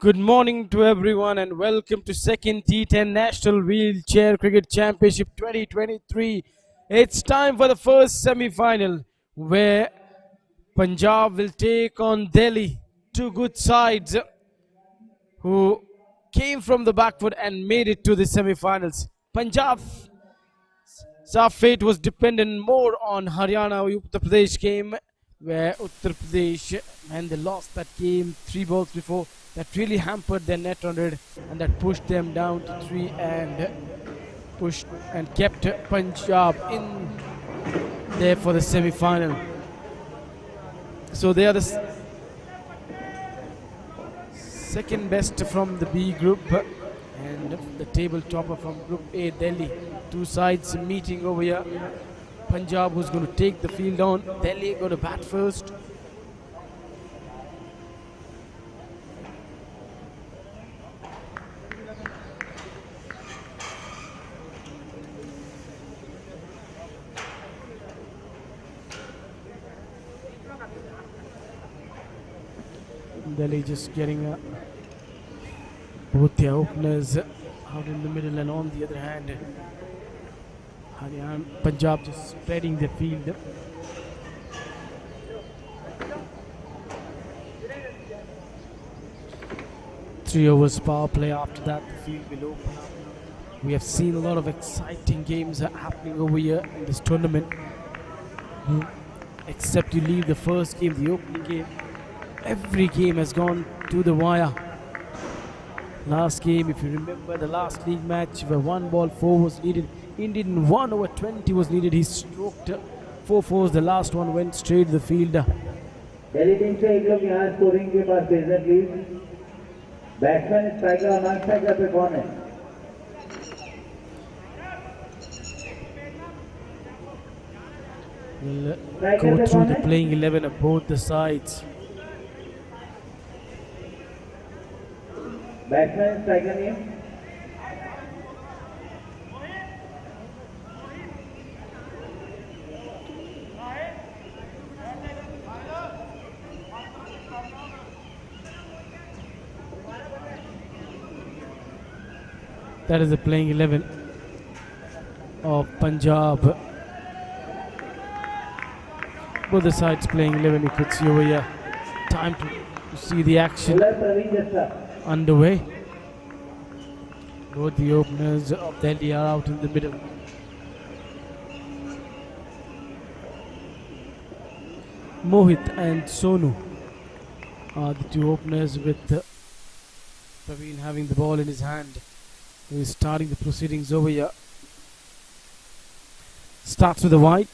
Good morning to everyone and welcome to second T10 National Wheelchair Cricket Championship 2023. It's time for the first semi-final where Punjab will take on Delhi. Two good sides who came from the back foot and made it to the semi-finals. Punjab's fate was dependent more on Haryana-Uttar Pradesh game where Uttar Pradesh, and they lost that game 3 balls before. That really hampered their net run rate and that pushed them down to 3 and pushed and kept Punjab in there for the semi-final. So they are the second best from the B group and the table topper from Group A, Delhi. Two sides meeting over here. Punjab who's going to take the field on. Delhi going to bat first. Delhi just getting both their openers out in the middle, and on the other hand, Punjab just spreading the field. Three overs power play. After that, the field will open up. We have seen a lot of exciting games happening over here in this tournament. Except you leave the first game, the opening game. Every game has gone to the wire. Last game, if you remember the last league match where 1 ball 4 was needed, Indian 1 over 20 was needed. He stroked 4 fours. The last one went straight to the fielder. Delhi team से एक लोग यहाँ scoring के पास भेजना please. Batsman striker और non striker पे कौन है? We'll go through the playing 11 of both the sides. Batsman striker name. That is the playing 11 of Punjab. Both the sides playing 11. You could see over here. Time to see the action underway. Both the openers of Delhi are out in the middle. Mohit and Sonu are the two openers, with Praveen having the ball in his hand. He is starting the proceedings over here. Starts with a wide.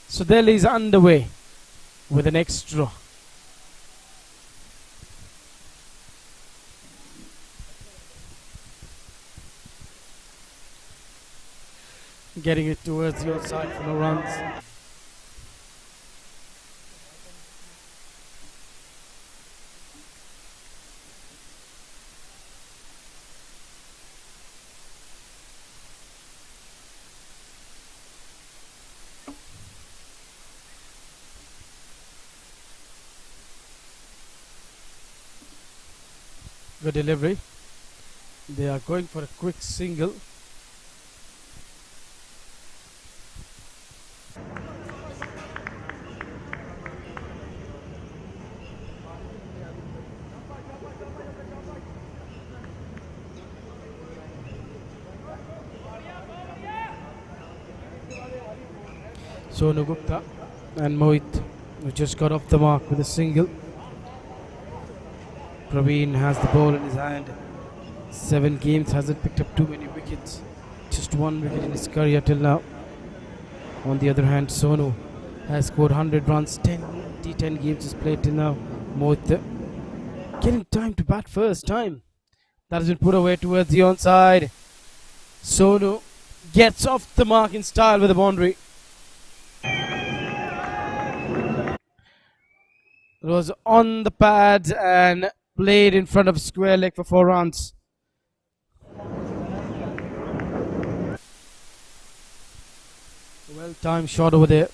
So Delhi is underway with an extra. Getting it towards the outside for no runs. Good delivery. They are going for a quick single. Sonu Gupta and Mohit, who just got off the mark with a single. Praveen has the ball in his hand. 7 games, hasn't picked up too many wickets. Just 1 wicket in his career till now. On the other hand, Sonu has scored 100 runs. 10 T10 games he's played till now. Mohit getting time to bat first time. That has been put away towards the onside. Sonu gets off the mark in style with a boundary. It was on the pads and played in front of square leg for 4 runs. Well-timed shot over there.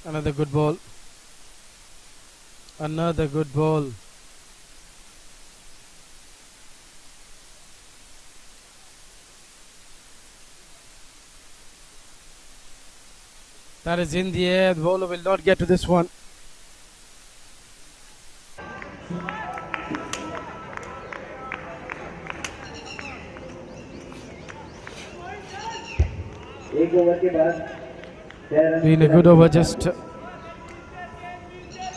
Another good ball. Another good ball. That is in the air. The bowler will not get to this one. एक over के बाद 6 run Been a good over, just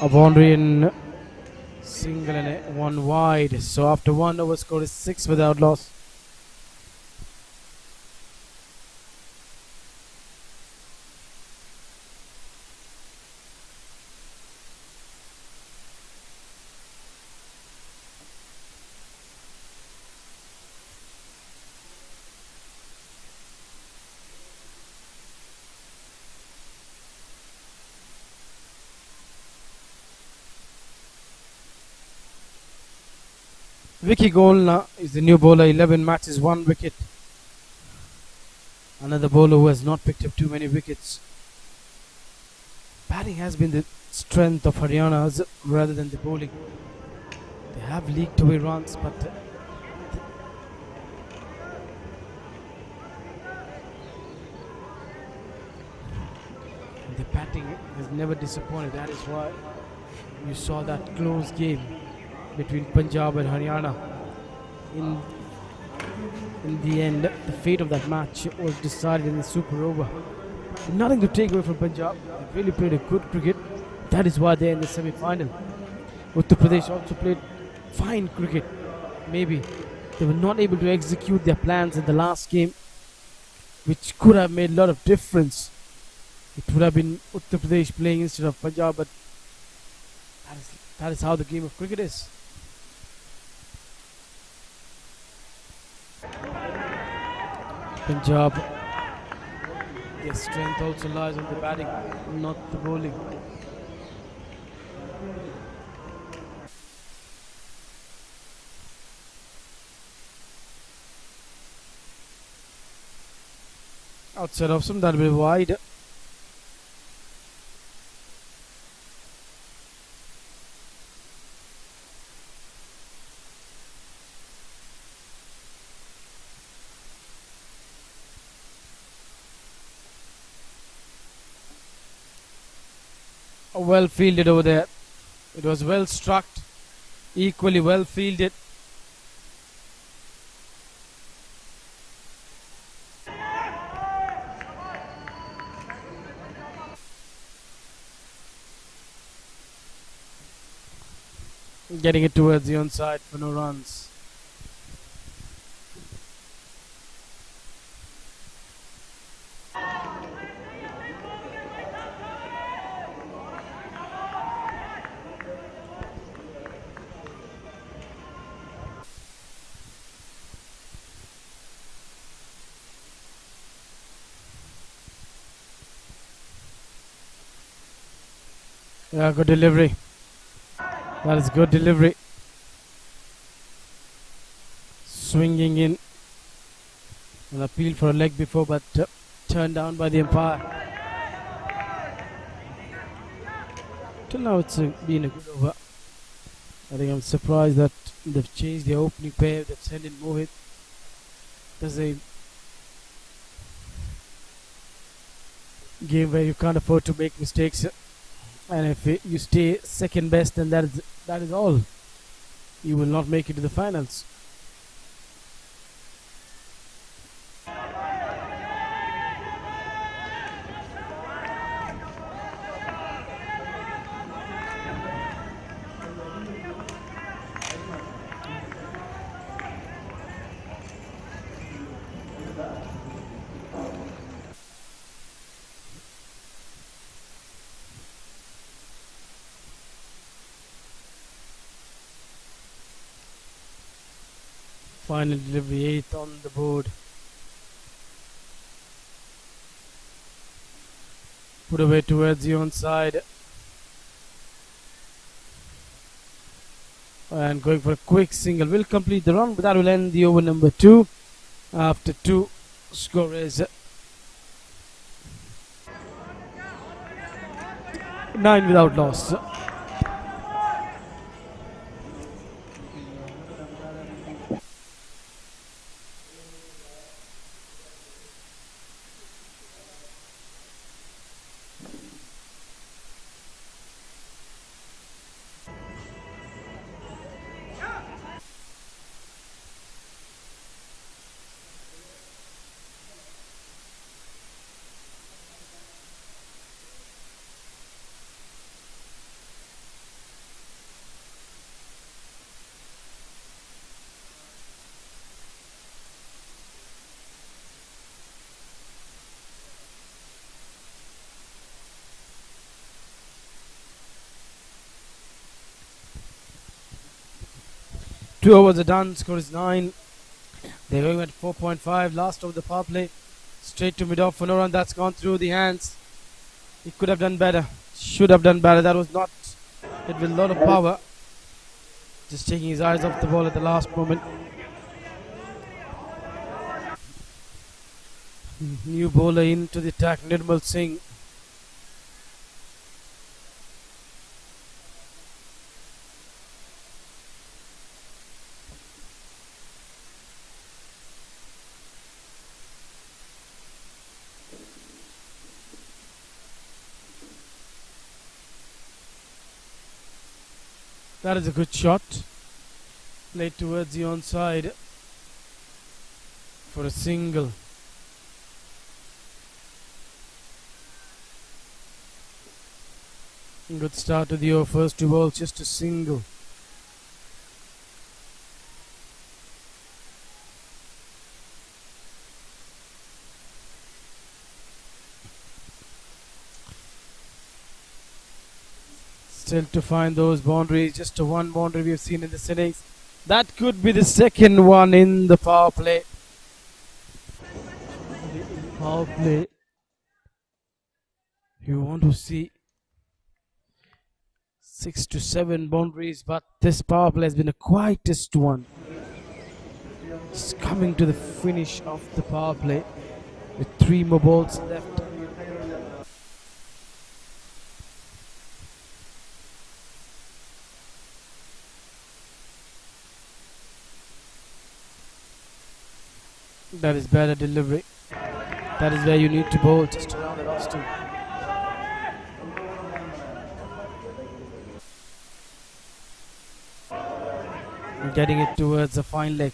a boundary in single and one wide. So after 1 over, score is 6 without loss. Vicky Golna is the new bowler, 11 matches, 1 wicket. Another bowler who has not picked up too many wickets. Batting has been the strength of Haryana's rather than the bowling. They have leaked away runs, but the batting has never disappointed. That is why you saw that close game between Punjab and Haryana. In the end, the fate of that match was decided in the super over. Nothing to take away from Punjab. They really played a good cricket. That is why they're in the semi-final. Uttar Pradesh also played fine cricket. Maybe they were not able to execute their plans in the last game, which could have made a lot of difference. It would have been Uttar Pradesh playing instead of Punjab, but that is how the game of cricket is. Punjab, their strength also lies on the batting, not the bowling. Outside of some, that will be wide. Well fielded over there. It was well struck, equally well fielded. Getting it towards the onside for no runs. Yeah, good delivery. That is good delivery. Swinging in. An appeal for a leg before, but turned down by the umpire. Till now it's been a good over. I think I'm surprised that they've changed their opening pair. They've sent in Mohit. There's a game where you can't afford to make mistakes. And if you stay second best, then that is all. You will not make it to the finals. Final delivery, 8th on the board. Put away towards the onside. And going for a quick single. Will complete the run, but that will end the over number 2. After 2 scorers. 9 without loss. Two overs are done, score is 9. They're going at 4.5, last over the power play. Straight to mid-off for no run, that's gone through the hands. He could have done better, should have done better. That was not hit with a lot of power. Just taking his eyes off the ball at the last moment. New bowler into the attack, Nirmal Singh. That is a good shot. Played towards the onside for a single. Good start to the over. First two balls, just a single. Still to find those boundaries. Just a one boundary we have seen in this innings. That could be the second one in the power play. Power play. You want to see 6 to 7 boundaries, but this power play has been the quietest one. It's coming to the finish of the power play with 3 more balls left. That is better delivery. That is where you need to bowl, just around the off stump. Getting it towards a fine leg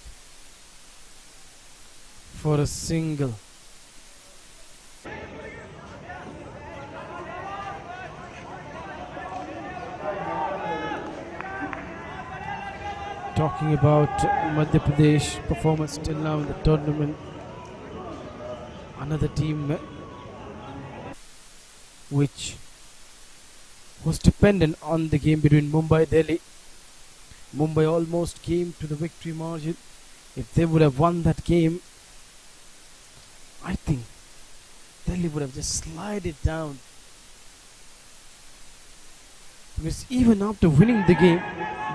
for a single. Talking about Madhya Pradesh performance till now in the tournament. Another team which was dependent on the game between Mumbai and Delhi. Mumbai almost came to the victory margin. If they would have won that game, I think Delhi would have just slided down. Because even after winning the game,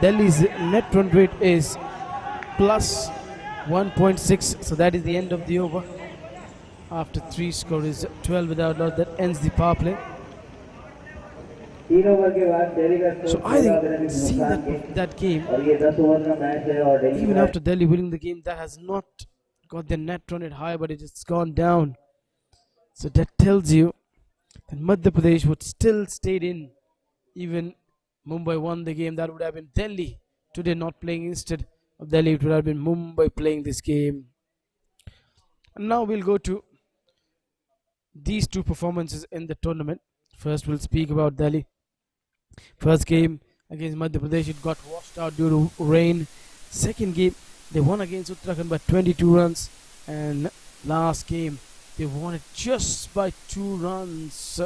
Delhi's net run rate is plus 1.6. So that is the end of the over. After 3 score is 12 without loss. That ends the power play. So I think seeing that game, even after Delhi winning the game, that has not got their net run rate high, but it has gone down. So that tells you that Madhya Pradesh would still stayed in. Even Mumbai won the game, that would have been Delhi today not playing instead of Delhi. It would have been Mumbai playing this game. And now we'll go to these 2 performances in the tournament. First we'll speak about Delhi. First game against Madhya Pradesh, it got washed out due to rain. Second game, they won against Uttarakhand by 22 runs. And last game, they won it just by 2 runs.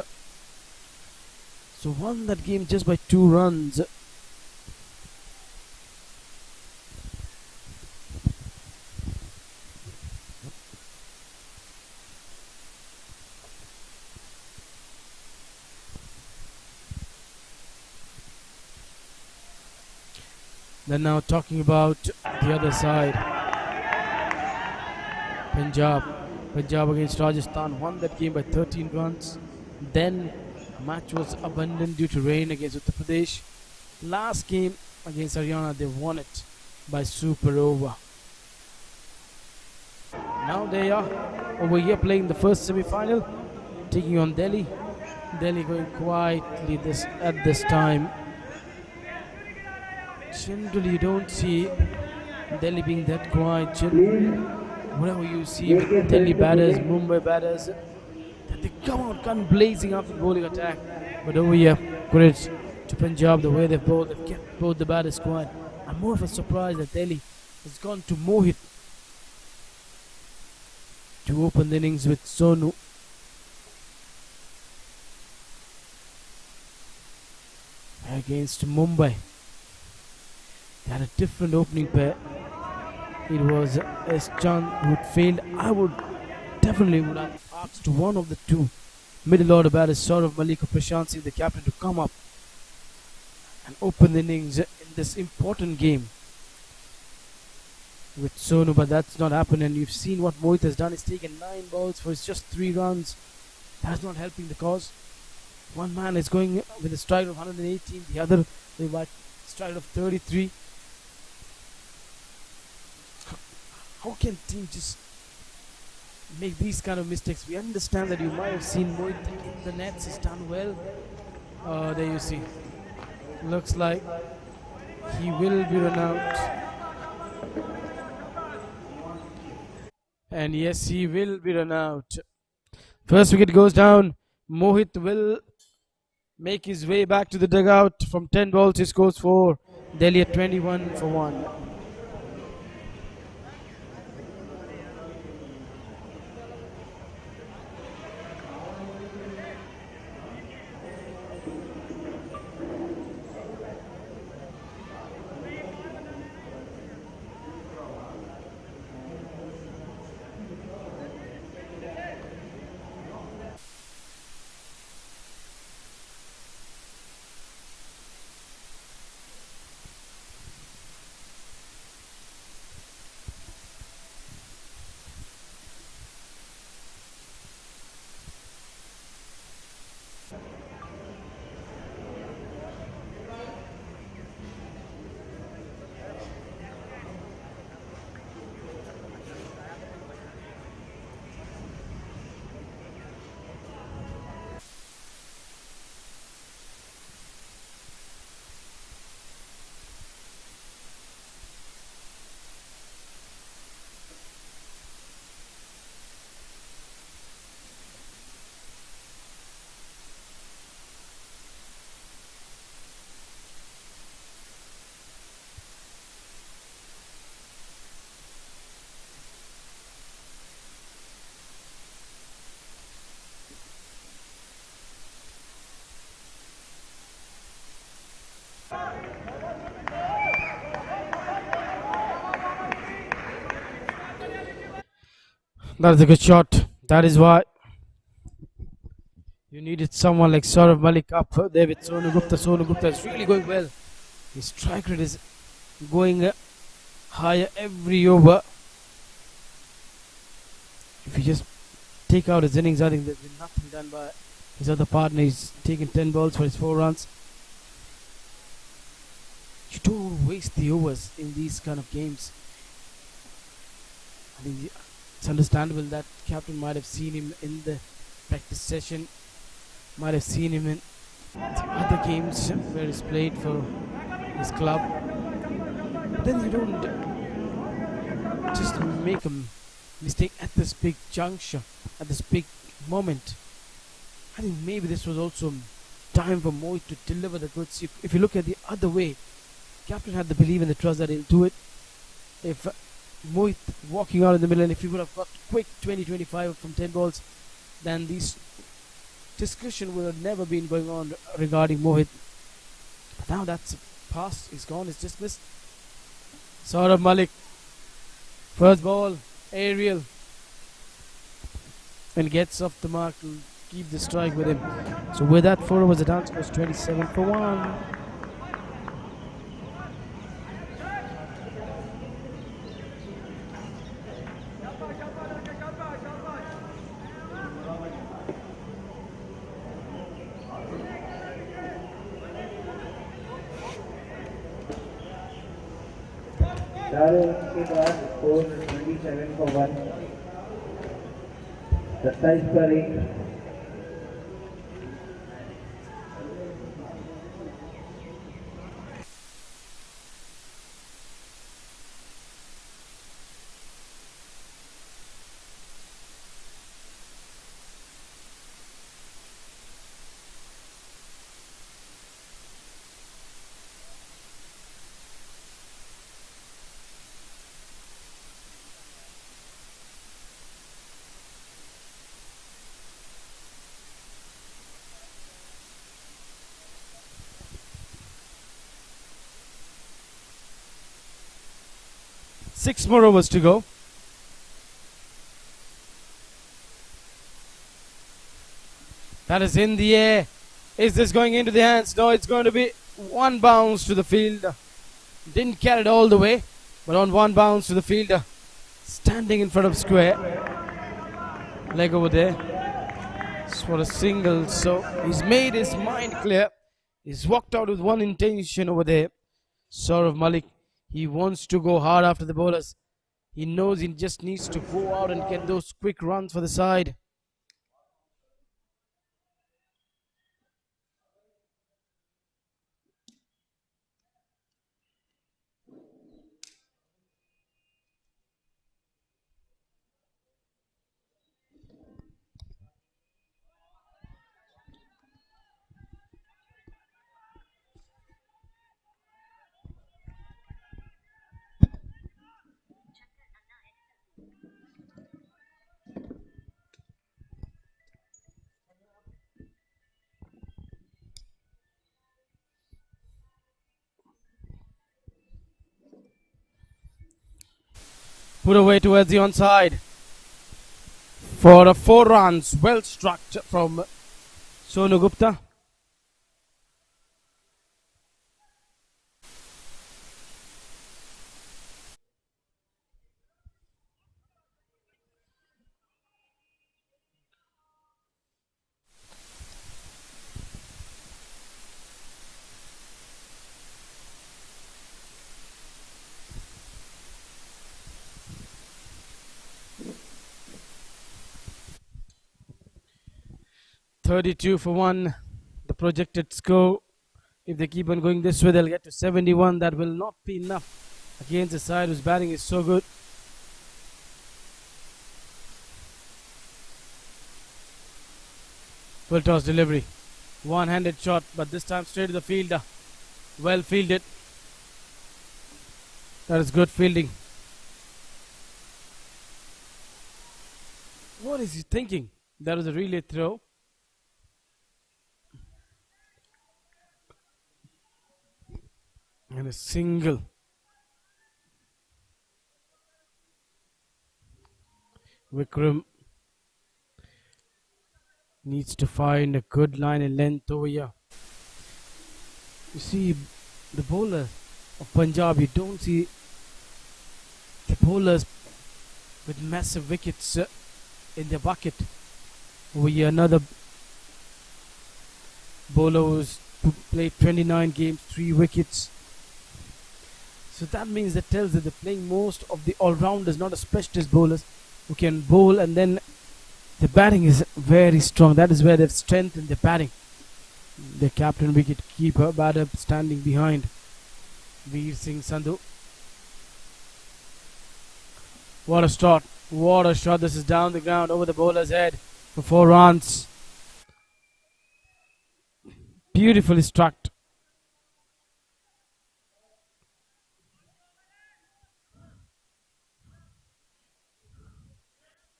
So won that game just by 2 runs. Then now talking about the other side, Punjab against Rajasthan, won that game by 13 runs. Then Match was abundant due to rain against Uttar Pradesh. Last game against Haryana, they won it by super over. Now they are over here playing the first semi-final, taking on Delhi. Delhi going quietly at this time. Generally, you don't see Delhi being that quiet. Whatever you see with Delhi batters, Mumbai batters, that they come out gun blazing after the bowling attack. But over here, credit to Punjab, the way they've kept both the batters quiet. I'm more of a surprise that Delhi has gone to Mohit to open the innings with Sonu. Against Mumbai, they had a different opening pair. It was S. Chan who failed. I would have asked one of the two middle order batters, Saurav Malik or Prashant Singh, the captain, to come up and open the innings in this important game with Sonu, but that's not happened. And you've seen what Mohit has done. He's taken 9 balls for just 3 runs. That's not helping the cause. One man is going with a strike of 118, the other with a strike of 33. How can team just make these kind of mistakes? We understand that you might have seen Mohit in the nets. He's done well. There you see. Looks like he will be run out. And yes, he will be run out. First wicket goes down. Mohit will make his way back to the dugout. From 10 balls, he scores 4. Delhi at 21 for 1. That is a good shot. That is why you needed someone like Saurav Malik up there with Sonu Gupta. Sonu Gupta is really going well. His strike rate is going higher every over. If you just take out his innings, I think there's been nothing done by his other partner. He's taken 10 balls for his 4 runs. You don't waste the overs in these kind of games. I think it's understandable that captain might have seen him in the practice session, might have seen him in the other games where he's played for his club. But then you don't just make a mistake at this big juncture, at this big moment. I think maybe this was also time for Mohit to deliver the goods. If you look at the other way, captain had the belief and the trust that he'll do it. If Mohit walking out in the middle, and if he would have got quick 20-25 from 10 balls, then this discussion would have never been going on regarding Mohit. But now that's past, it's gone, it's dismissed. Saurav Malik, first ball, aerial, and gets off the mark to keep the strike with him. So with that, 4 overs, the down scores 27 for 1. चारों के बाद score 27 for 1, 27 पर 1. Six more overs to go. That is in the air. Is this going into the hands? No, it's going to be one bounce to the field. Didn't carry it all the way, but on one bounce to the field. Standing in front of square. Leg over there. It's for a single. So he's made his mind clear. He's walked out with one intention over there. Saurav Malik. He wants to go hard after the bowlers. He knows he just needs to go out and get those quick runs for the side. Put away towards the onside. For 4 runs. Well struck from Sonu Gupta. .32 for 1. The projected score. If they keep on going this way, they'll get to 71. That will not be enough against the side whose batting is so good. Full toss delivery. One-handed shot, but this time straight to the fielder. Well fielded. That is good fielding. What is he thinking? That was a relay throw. And a single. Vikram needs to find a good line and length over here. You see, the bowler of Punjab, you don't see the bowlers with massive wickets in their bucket. Over here, another bowler who's played 29 games, 3 wickets. So that means that tells that they're playing most of the all-rounders, not a specialist bowlers who can bowl, and then the batting is very strong. That is where they've strengthened their batting. The captain wicket keeper, batter standing behind Veer Singh Sandhu. What a shot. What a shot. This is down the ground over the bowler's head for 4 runs. Beautifully struck.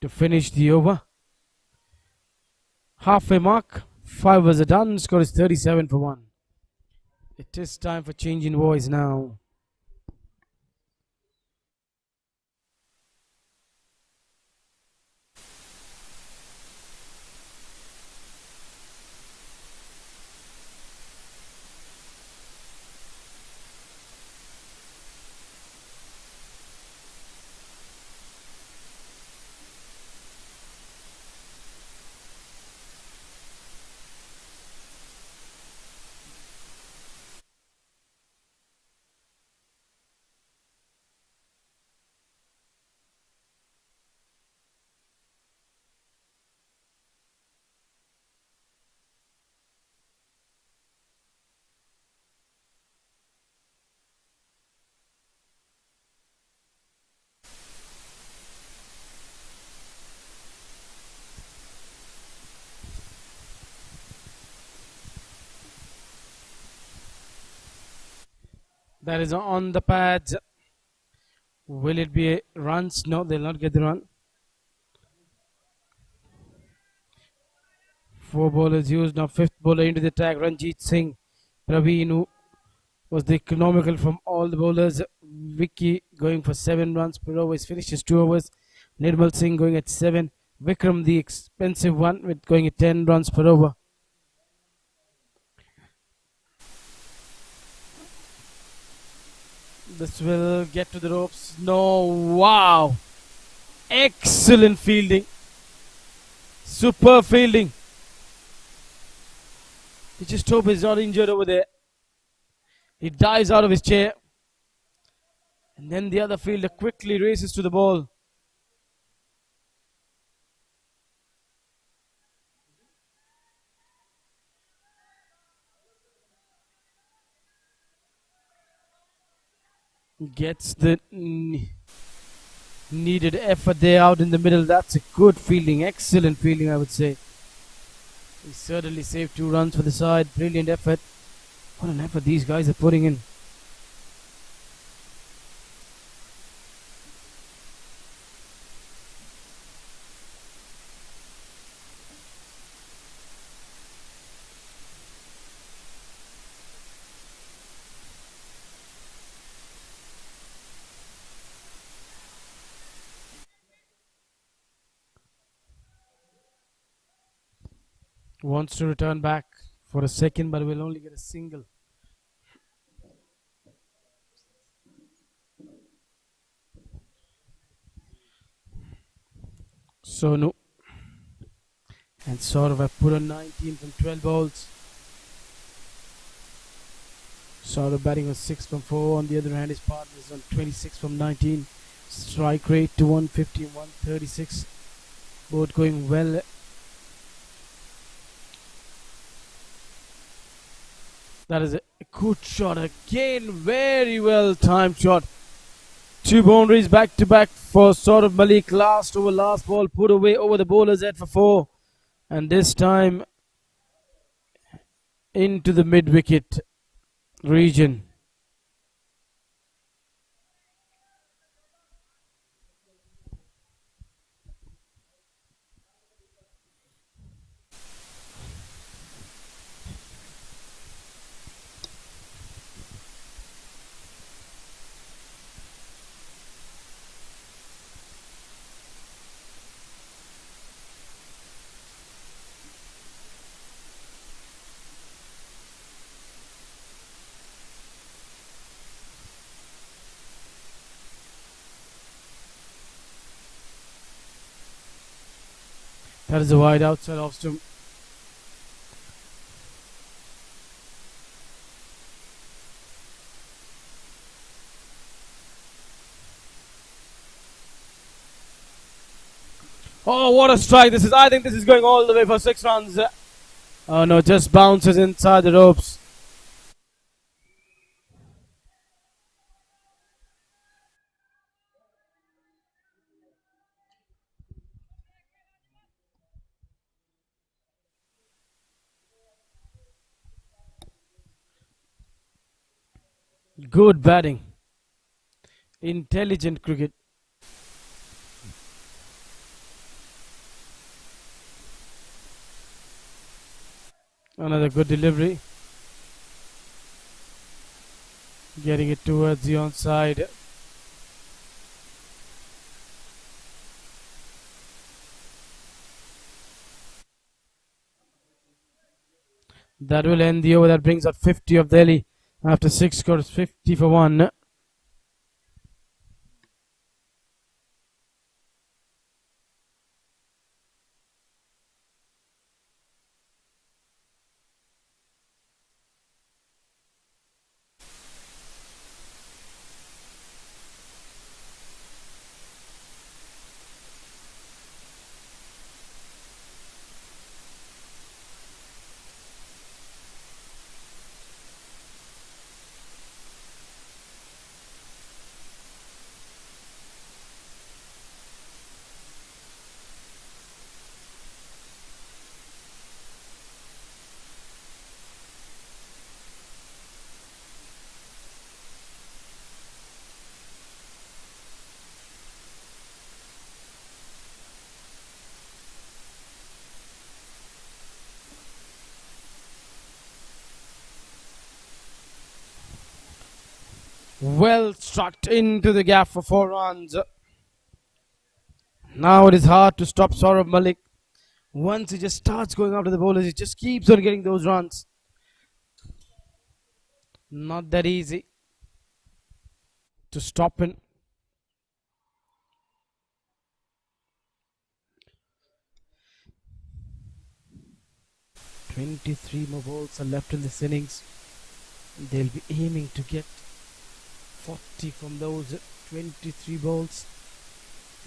To finish the over. Halfway mark. 5 was done. Score is 37 for 1. It is time for change in voice now. That is on the pads. Will it be runs? No, they'll not get the run. 4 bowlers used. Now 5th bowler into the attack. Ranjit Singh. Praveen, who was the economical from all the bowlers. Vicky going for 7 runs per over. He's finished his 2 overs. Nirmal Singh going at 7. Vikram, the expensive one, with going at 10 runs per over. This will get to the ropes. No, wow. Excellent fielding. Super fielding. You just hope he's not injured over there. He dives out of his chair. And then the other fielder quickly races to the ball. Gets the needed effort there out in the middle. That's a good fielding. Excellent fielding, I would say. He certainly saved 2 runs for the side. Brilliant effort. What an effort these guys are putting in. Wants to return back for a second, but will only get a single. Sonu and Saurav have put on 19 from 12 balls. Saurav batting on 6 from 4. On the other hand, his partner is on 26 from 19. Strike rate to 150 and 136. Both going well. That is a good shot again. Very well timed shot. 2 boundaries back to back for Saurav Malik. Last over, last ball put away over the bowler's head for 4. And this time into the mid wicket region. That is a wide outside off stump. Oh, what a strike this is. I think this is going all the way for 6 runs. Oh no, just bounces inside the ropes. Good batting. Intelligent cricket. Another good delivery. Getting it towards the onside. That will end the over. That brings out 50 of Delhi. After 6 scores, 50 for 1. Well struck into the gap for 4 runs. Now it is hard to stop Saurav Malik. Once he just starts going after the bowlers, he just keeps on getting those runs. Not that easy to stop him. "23 more balls are left in this innings. They'll be aiming to get 40 from those 23 balls,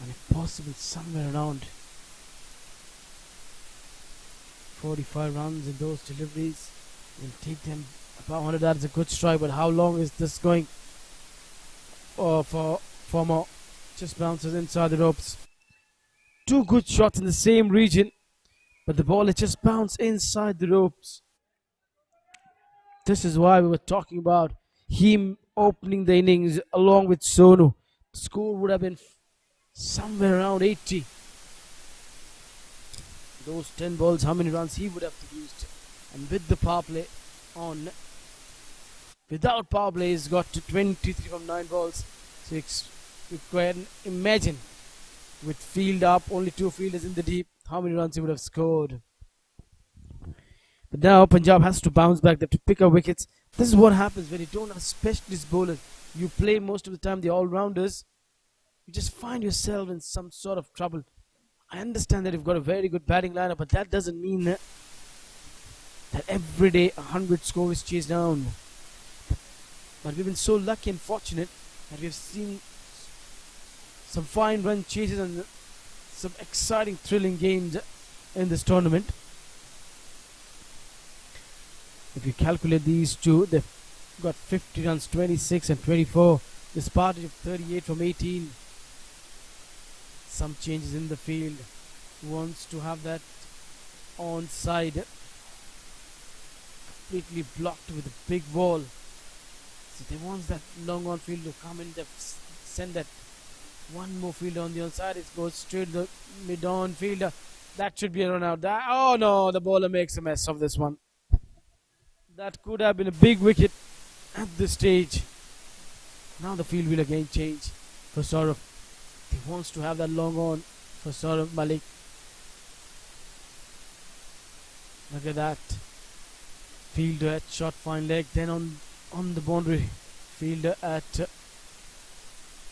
and if possible somewhere around 45 runs in those deliveries. Will take them about 100. That's a good strike, but how long is this going? For more. Just bounces inside the ropes. 2 good shots in the same region, but the ball has just bounced inside the ropes. This is why we were talking about him opening the innings along with Sonu. The score would have been somewhere around 80. Those 10 balls, how many runs he would have produced. And with the power play on, without power play, he's got to 23 from 9 balls. So you can imagine, with field up, only 2 fielders in the deep, how many runs he would have scored. But now Punjab has to bounce back. They have to pick up wickets. This is what happens when you don't have specialist bowlers. You play most of the time the all-rounders. You just find yourself in some sort of trouble. I understand that you've got a very good batting lineup, but that doesn't mean that every day 100 score is chased down. But we've been so lucky and fortunate that we've seen some fine run chases and some exciting, thrilling games in this tournament. If you calculate these two, they've got 50 runs, 26 and 24. This party of 38 from 18. Some changes in the field. Wants to have that onside completely blocked with a big ball. So they want that long on field to come in. They've sent that one more fielder on the onside. It goes straight to the mid on fielder. That should be a run out. Oh no, the bowler makes a mess of this one. That could have been a big wicket at this stage. Now the field will again change for Saurav. He wants to have that long on for Saurav Malik. Look at that. Fielder at short fine leg. Then on the boundary. Fielder at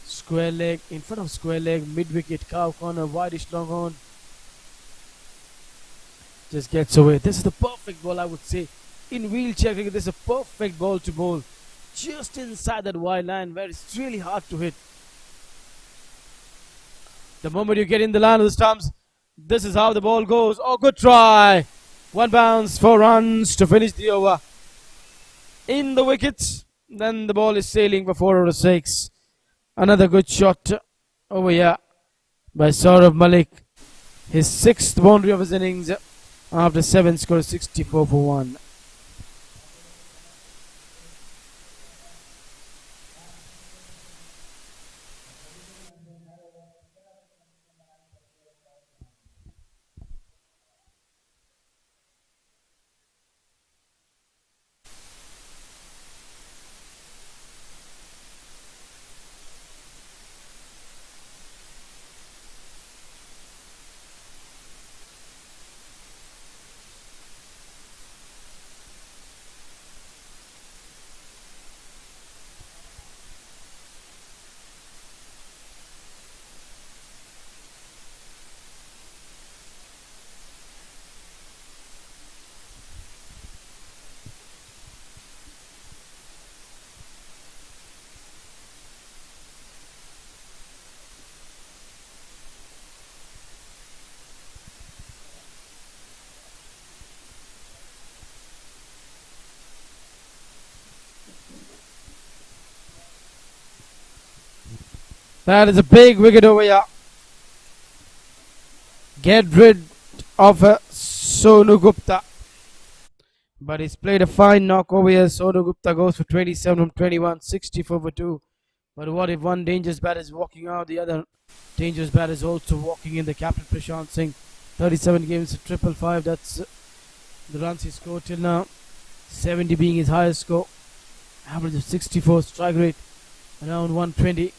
square leg. In front of square leg. Mid wicket. Cow corner. Wideish long on. Just gets away. This is the perfect ball, I would say. In wheelchair cricket, this is a perfect ball to bowl. Just inside that wide line where it's really hard to hit. The moment you get in the line of the stumps, this is how the ball goes. Oh, good try. 1 bounce, 4 runs to finish the over. In the wickets, then the ball is sailing for 4 out of 6. Another good shot over here by Saurav Malik. His 6th boundary of his innings after 7 scores 64 for 1. That is a big wicket over here. Get rid of Sonu Gupta. But he's played a fine knock over here. Sonu Gupta goes for 27 from 21, 64 for 2. But what if one dangerous batter is walking out, the other dangerous batter is also walking in? The captain Prashant Singh, 37 games, triple five. That's the runs he scored till now. 70 being his highest score. Average of 64, strike rate Around 120.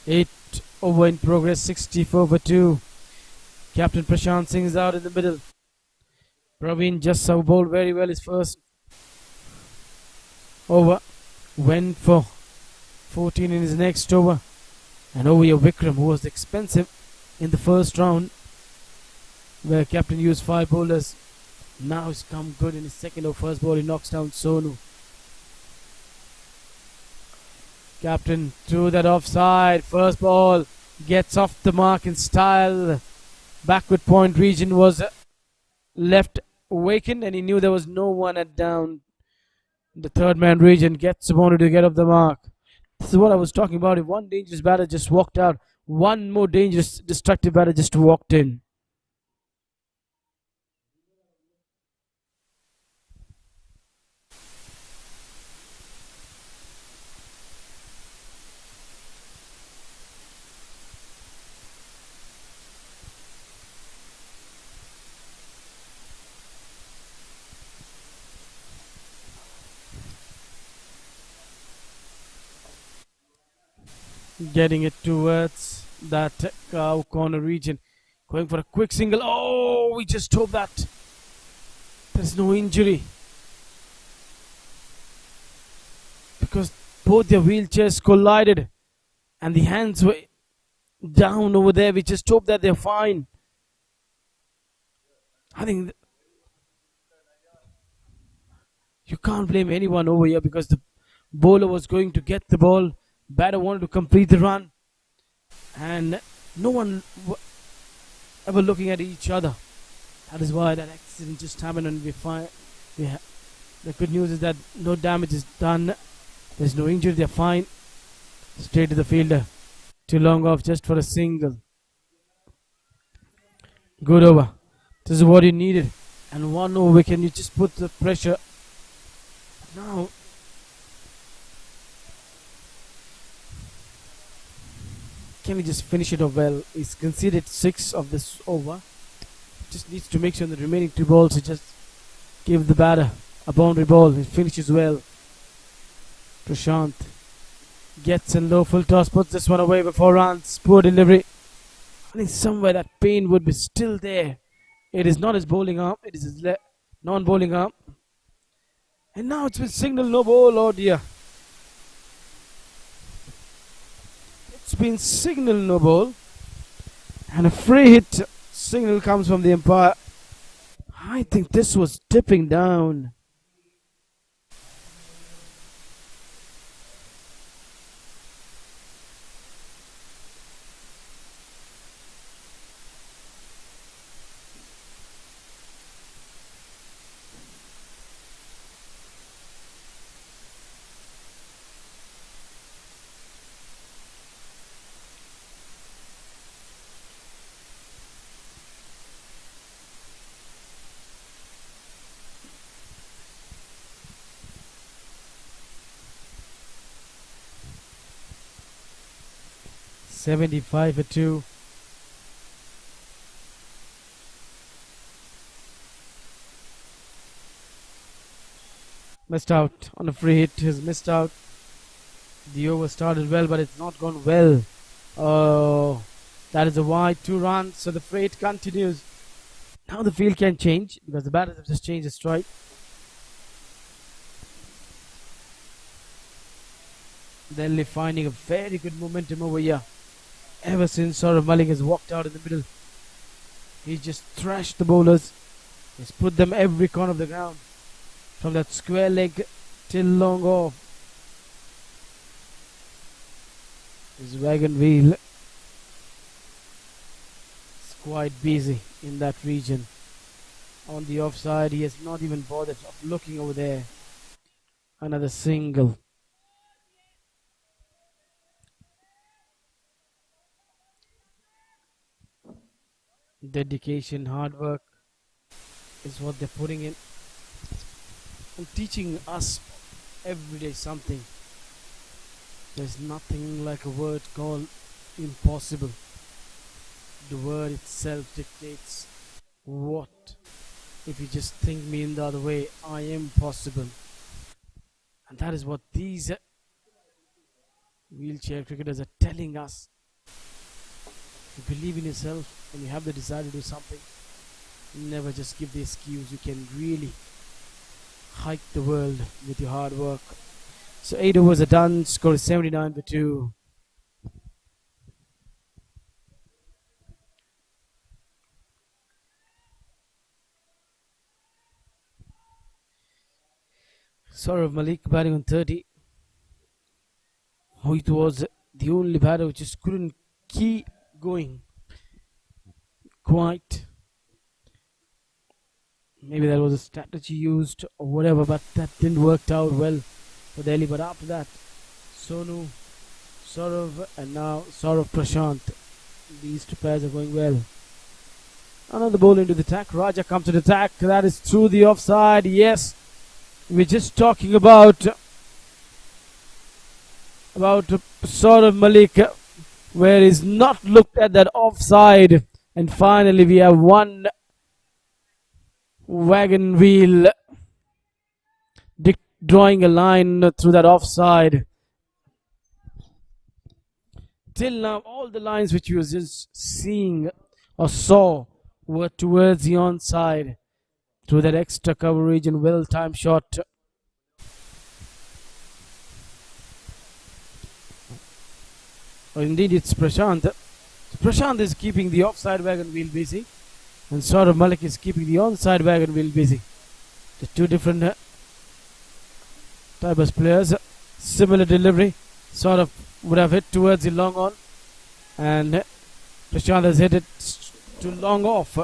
Eight over in progress, 64 for 2. Captain Prashant Singh is out in the middle. Praveen just bowled very well his first over. Went for 14 in his next over. And over here Vikram, who was expensive in the first round, where captain used 5 bowlers. Now he's come good in his second over. First ball he knocks down Sonu. Captain threw that offside. First ball gets off the mark in style. Backward point region was left vacant, and he knew there was no one at down. The third man region gets wanted to get off the mark. This is what I was talking about. If one dangerous batter just walked out, one more dangerous destructive batter just walked in. Getting it towards that cow corner region. Going for a quick single. Oh, we just hope that there's no injury, because both their wheelchairs collided and the hands were down over there. We just hope that they're fine. I think you can't blame anyone over here, because the bowler was going to get the ball. Batter wanted to complete the run, and no one ever looking at each other. That is why that accident just happened, and the good news is that no damage is done. There's no injury. They're fine. Straight to the fielder. Too long off just for a single. Good over. This is what you needed. And one over wicket, you just put the pressure. Now, can he just finish it off well? He's conceded 6 of this over. Just needs to make sure in the remaining 2 balls he just give the batter a boundary ball. He finishes well. Prashant gets in low, full toss, puts this one away before runs. Poor delivery. I think somewhere that pain would be still there. It is not his bowling arm, it is his non-bowling arm. And now it's been signaled no ball. Oh dear. It's been signaled no ball, and a free hit signal comes from the umpire. I think this was tipping down. $75 for 2. Missed out on a free hit. Has missed out. The over started well, but it's not gone well. Oh, that is a wide. 2 runs. So the free hit continues. Now the field can change, because the batters have just changed the strike. Delhi finding a very good momentum over here. Ever since Saurav Malik has walked out in the middle, he's just thrashed the bowlers. He's put them every corner of the ground, from that square leg till long off. His wagon wheel is quite busy in that region. On the offside, he has not even bothered of looking over there. Another single. dedication, hard work is what they're putting in and teaching us every day something. There's nothing like a word called impossible. The word itself dictates what. If you just think me in the other way, I am possible. And that is what these wheelchair cricketers are telling us. If you believe in yourself and you have the desire to do something, never just give the excuse. You can really hike the world with your hard work. So 8 overs are done, score is 79 for 2. Saurav Malik batting on 30. Who it was the only batter which just couldn't keep going. Quite. Maybe that was a strategy used or whatever, but that didn't work out well for Delhi. But after that, Sonu, Saurav, and now Saurav Prashant. These two pairs are going well. Another ball into the attack. Raja comes to the attack. That is through the offside. Yes, we're just talking about Saurav Malik, where he's not looked at that offside, and finally we have one wagon wheel drawing a line through that offside. Till now, all the lines which you were just seeing or saw were towards the onside through that extra coverage and well-timed shot. Oh, indeed, it's Prashant. Prashant is keeping the offside wagon wheel busy, and Saurav Malik is keeping the onside wagon wheel busy. The two different type of players, similar delivery. Saurav would have hit towards the long on, and Prashant has hit it to long off.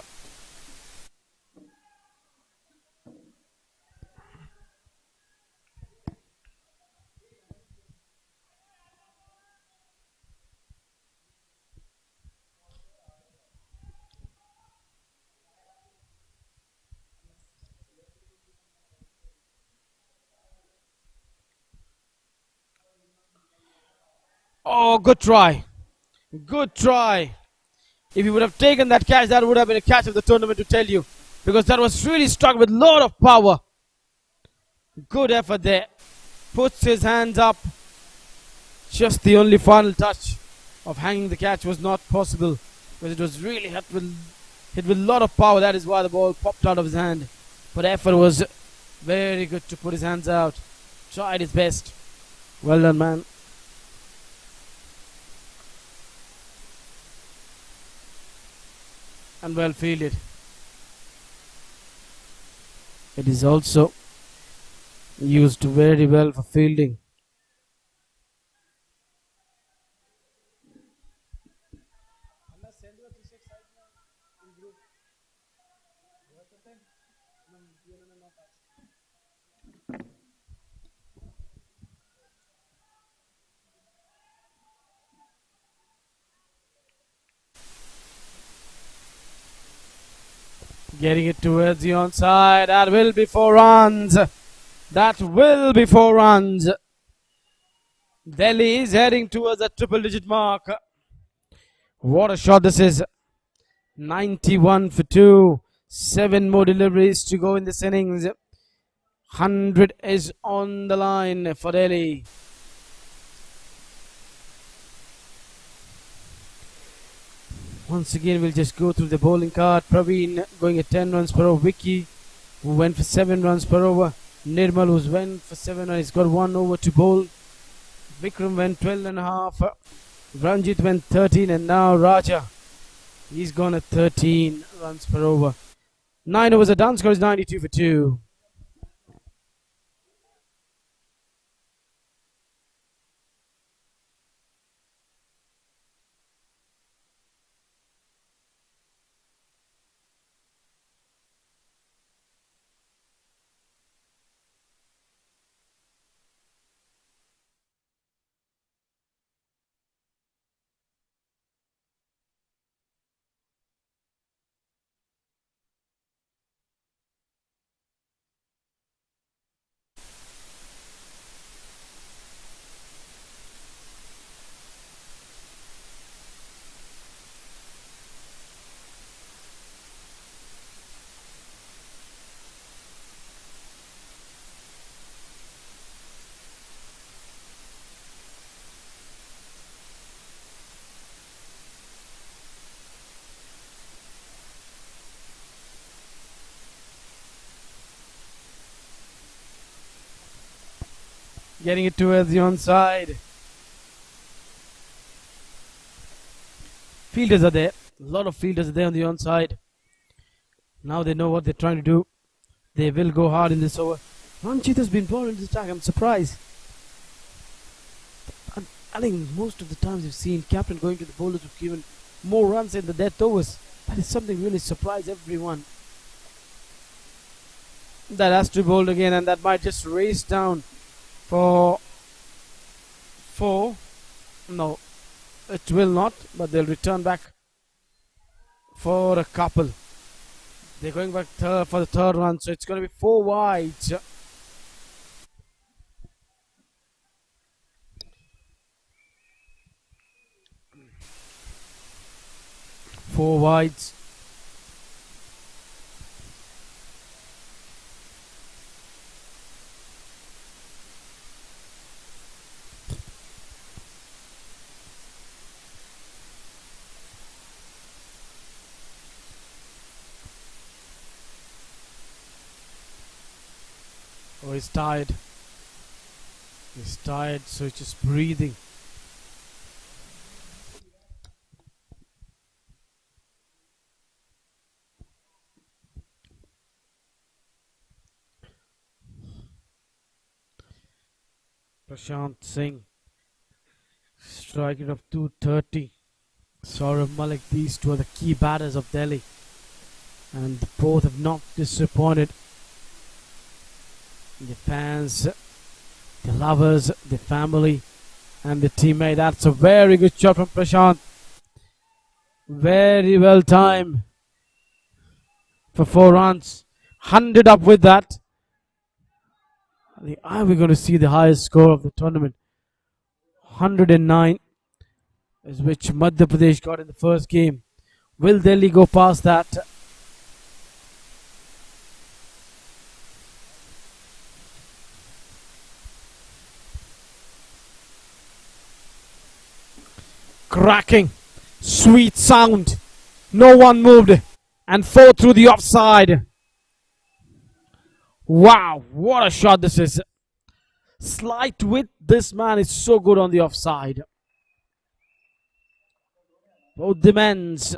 Oh, good try. Good try. If he would have taken that catch, that would have been a catch of the tournament, to tell you. Because that was really struck with a lot of power. Good effort there. Puts his hands up. Just the only final touch of hanging the catch was not possible, because it was really hit with a lot of power. That is why the ball popped out of his hand. But effort was very good to put his hands out. Tried his best. Well done, man. And well fielded. It is also used very well for fielding. Getting it towards the onside. That will be 4 runs. That will be 4 runs. Delhi is heading towards a triple digit mark. What a shot this is. 91 for 2. 7 more deliveries to go in this innings. 100 is on the line for Delhi. Once again, we'll just go through the bowling card. Praveen going at 10 runs per over. Vicky, who went for 7 runs per over. Nirmal, who went for 7 runs. He's got 1 over to bowl. Vikram went 12.5. Ranjit went 13. And now Raja, he's gone at 13 runs per over. 9 overs are done. Score is 92 for 2. Getting it towards the onside. Fielders are there. A lot of fielders are there on the onside. Now they know what they're trying to do. They will go hard in this over. Ranjit has been brought into the attack. I'm surprised. I think most of the times we've seen captain going to the bowlers who've given more runs in the death overs. That is something really surprised everyone. That has to be bowled again, and that might just race down for 4. No, it will not, but they'll return back for a couple. They're going back for the third one, so it's going to be 4 wides. 4 wides. Oh, he's tired. He's tired, so he's just breathing. Prashant Singh, striking of 230. Saurav Malik, these two are the key batters of Delhi, and both have not disappointed. The fans, the lovers, the family, and the teammate. That's a very good shot from Prashant. Very well timed for 4 runs. 100 up with that. Are we going to see the highest score of the tournament? 109 is which Madhya Pradesh got in the first game. Will Delhi go past that? Cracking, sweet sound. No one moved, and 4 through the offside. Wow, what a shot this is. Slight width, this man is so good on the offside. Both the men's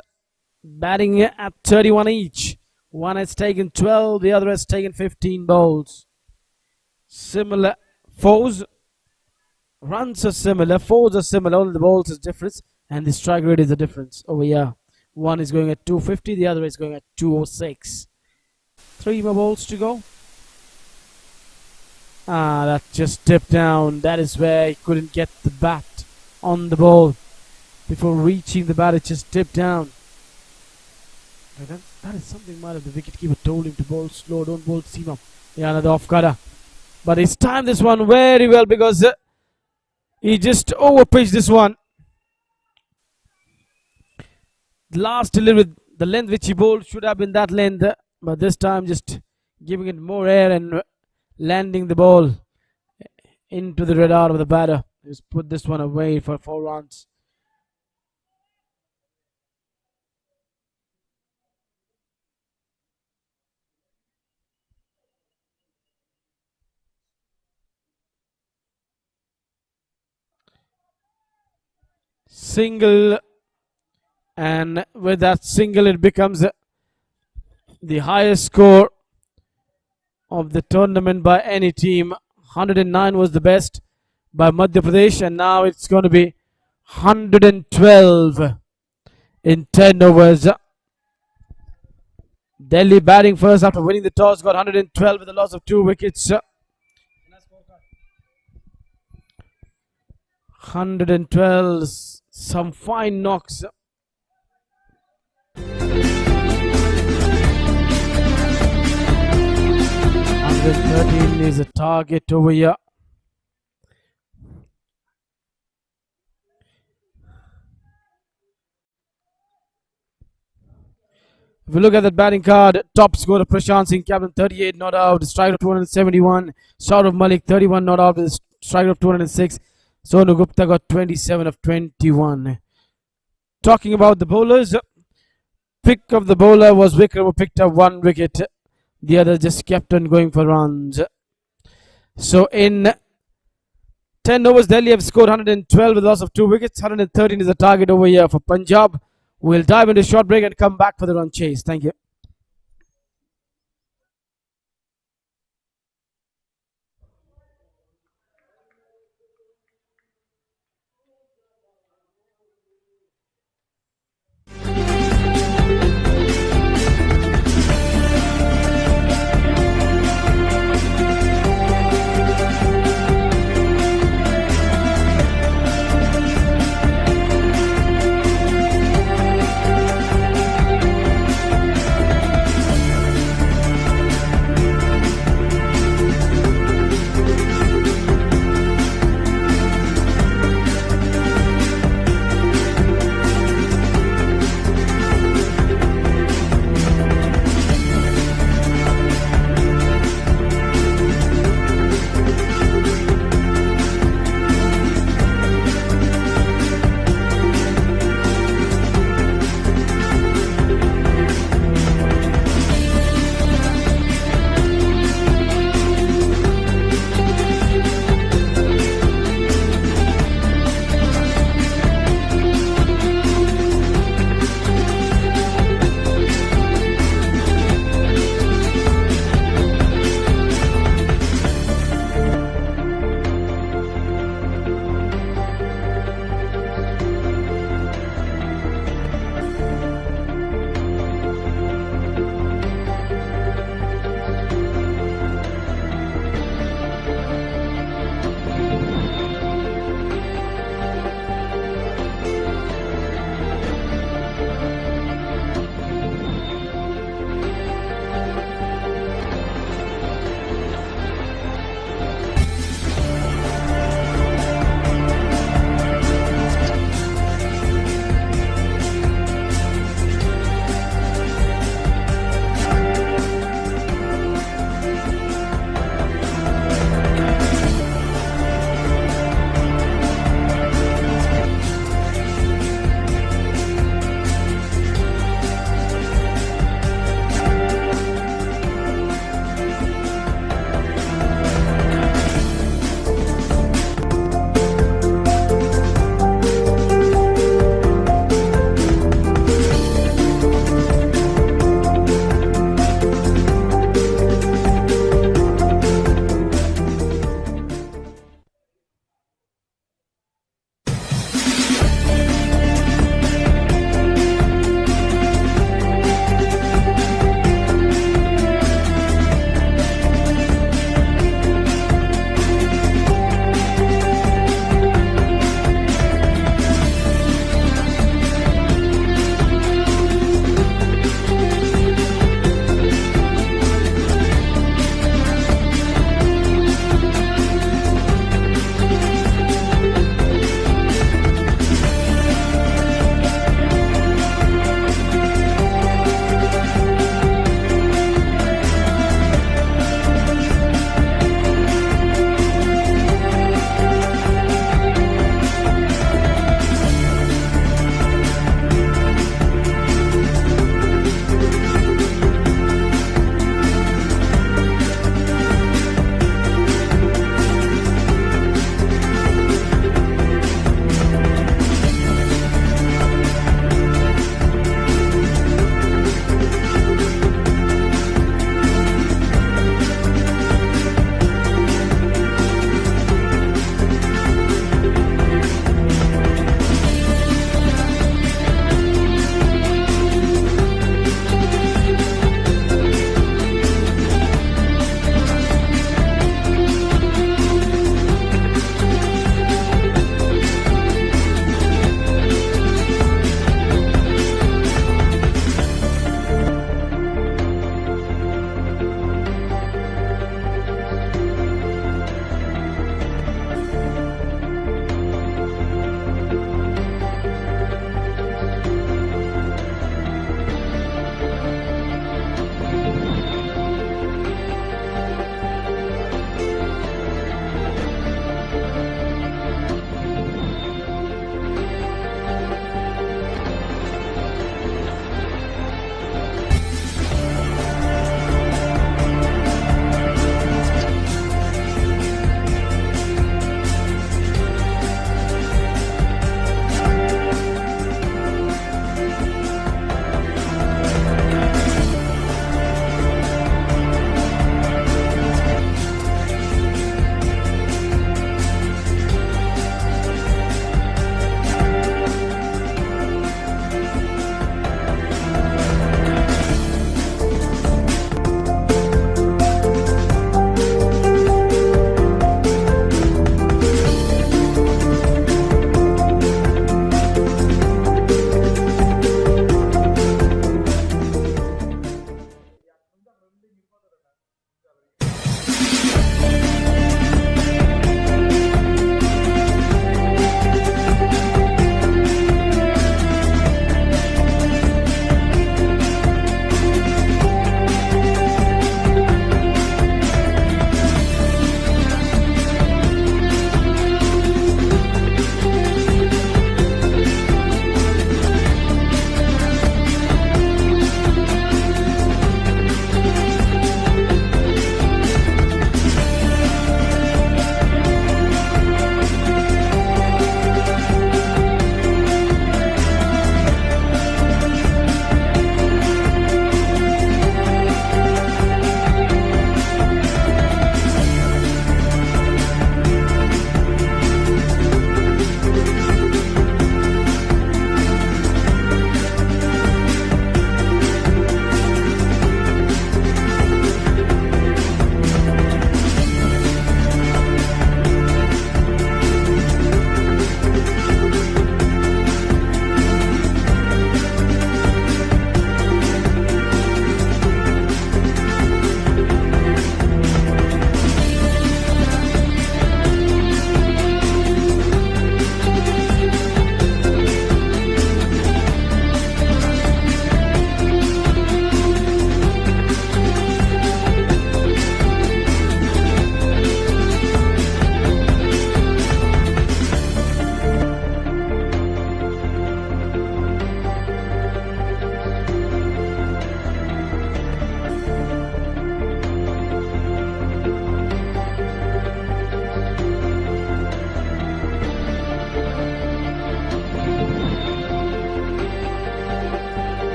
batting at 31 each. One has taken 12, the other has taken 15 bowls. Similar fours. Runs are similar, fours are similar, only the bowls is different, and the strike rate is a difference over here. One is going at 250, the other is going at 206. 3 more bowls to go. That just dipped down. That is where he couldn't get the bat on the ball. Before reaching the bat, it just dipped down. That is something might have the wicketkeeper told him to bowl slow, don't bowl seam up. Yeah, another off cutter. But he's timed this one very well because he just overpitched this one. The last delivery, the length which he bowled should have been that length, but this time just giving it more air and landing the ball into the radar of the batter. Just put this one away for 4 runs. Single, and with that single it becomes the highest score of the tournament by any team. 109 was the best by Madhya Pradesh, and now it's going to be 112 in 10 overs. Delhi batting first after winning the toss, got 112 with a loss of 2 wickets. 112, some fine knocks. 113 is a target over here. If we look at that batting card, top scorer Prashant Singh, captain, 38 not out, striker of 271. Saurav Malik, 31 not out, with striker of 206. Sonu Gupta got 27 of 21. Talking about the bowlers, pick of the bowler was Vikram, who picked up 1 wicket. The other just kept on going for runs. So in 10 overs, Delhi have scored 112 with a loss of 2 wickets. 113 is the target over here for Punjab. We'll dive into a short break and come back for the run chase. Thank you.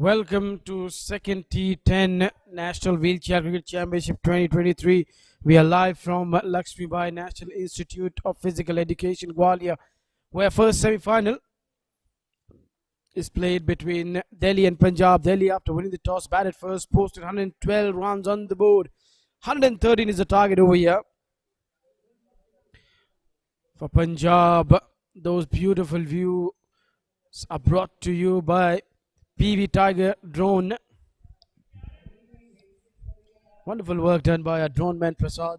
Welcome to second T10 National Wheelchair Cricket Championship 2023. We are live from Lakshmi Bai National Institute of Physical Education, Gwalior, where first semi-final is played between Delhi and Punjab. Delhi, after winning the toss, batted first, posted 112 runs on the board. 113 is the target over here for Punjab. Those beautiful views are brought to you by PV Tiger Drone. Wonderful work done by our drone man Prasad.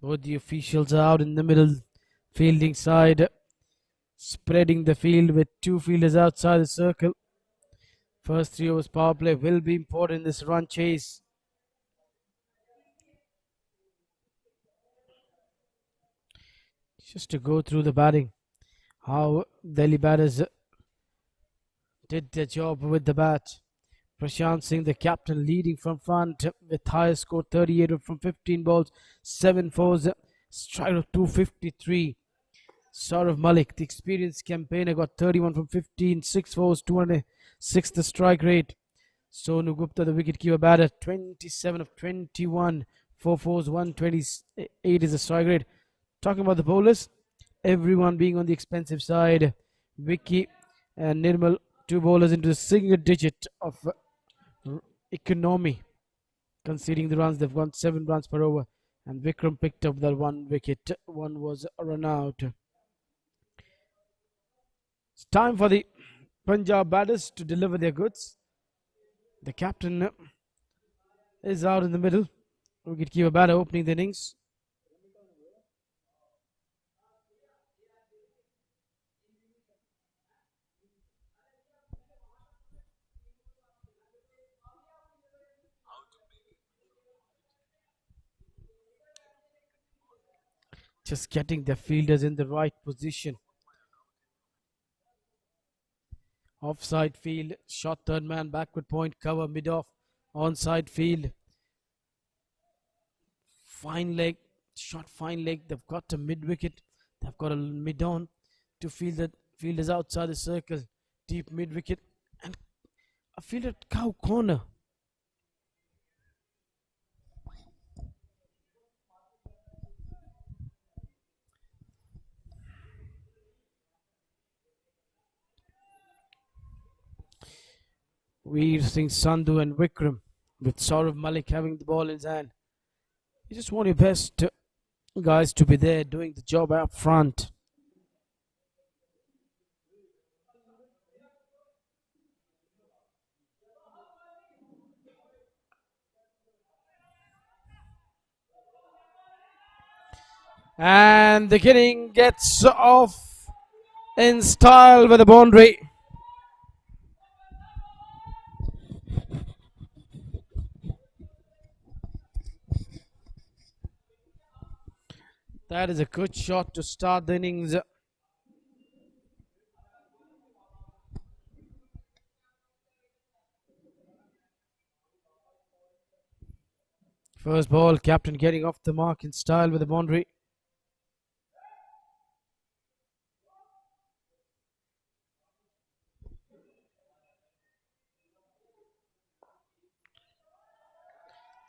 Both the officials are out in the middle, fielding side, spreading the field with two fielders outside the circle. First 3 overs power play will be important in this run chase. Just to go through the batting, how Delhi batters did their job with the bat. Prashant Singh, the captain, leading from front with highest score 38 from 15 balls, 7 fours, strike of 253. Saurav Malik, the experienced campaigner, got 31 from 15, 6 fours, 206 the strike rate. Sonu Gupta, the wicketkeeper batter, 27 of 21, 4 fours, 128 is the strike rate. Talking about the bowlers, everyone being on the expensive side. Vicky and Nirmal, 2 bowlers into the single digit of economy, conceding the runs. They've gone 7 runs per over, and Vikram picked up that 1 wicket. 1 was run out. It's time for the Punjab batters to deliver their goods. The captain is out in the middle. Wicketkeeper batter opening the innings. Just getting the fielders in the right position. Offside field, shot third man, backward point, cover, mid-off, onside field. Fine leg, shot fine leg. They've got a mid-wicket. They've got a mid-on to field the fielders outside the circle. Deep mid-wicket and a fielder cow corner. Veer Singh Sandhu and Vikram, with Saurav Malik having the ball in his hand. You just want your best guys to be there doing the job up front. And the King gets off in style with a boundary. That is a good shot to start the innings. First ball, captain getting off the mark in style with a boundary.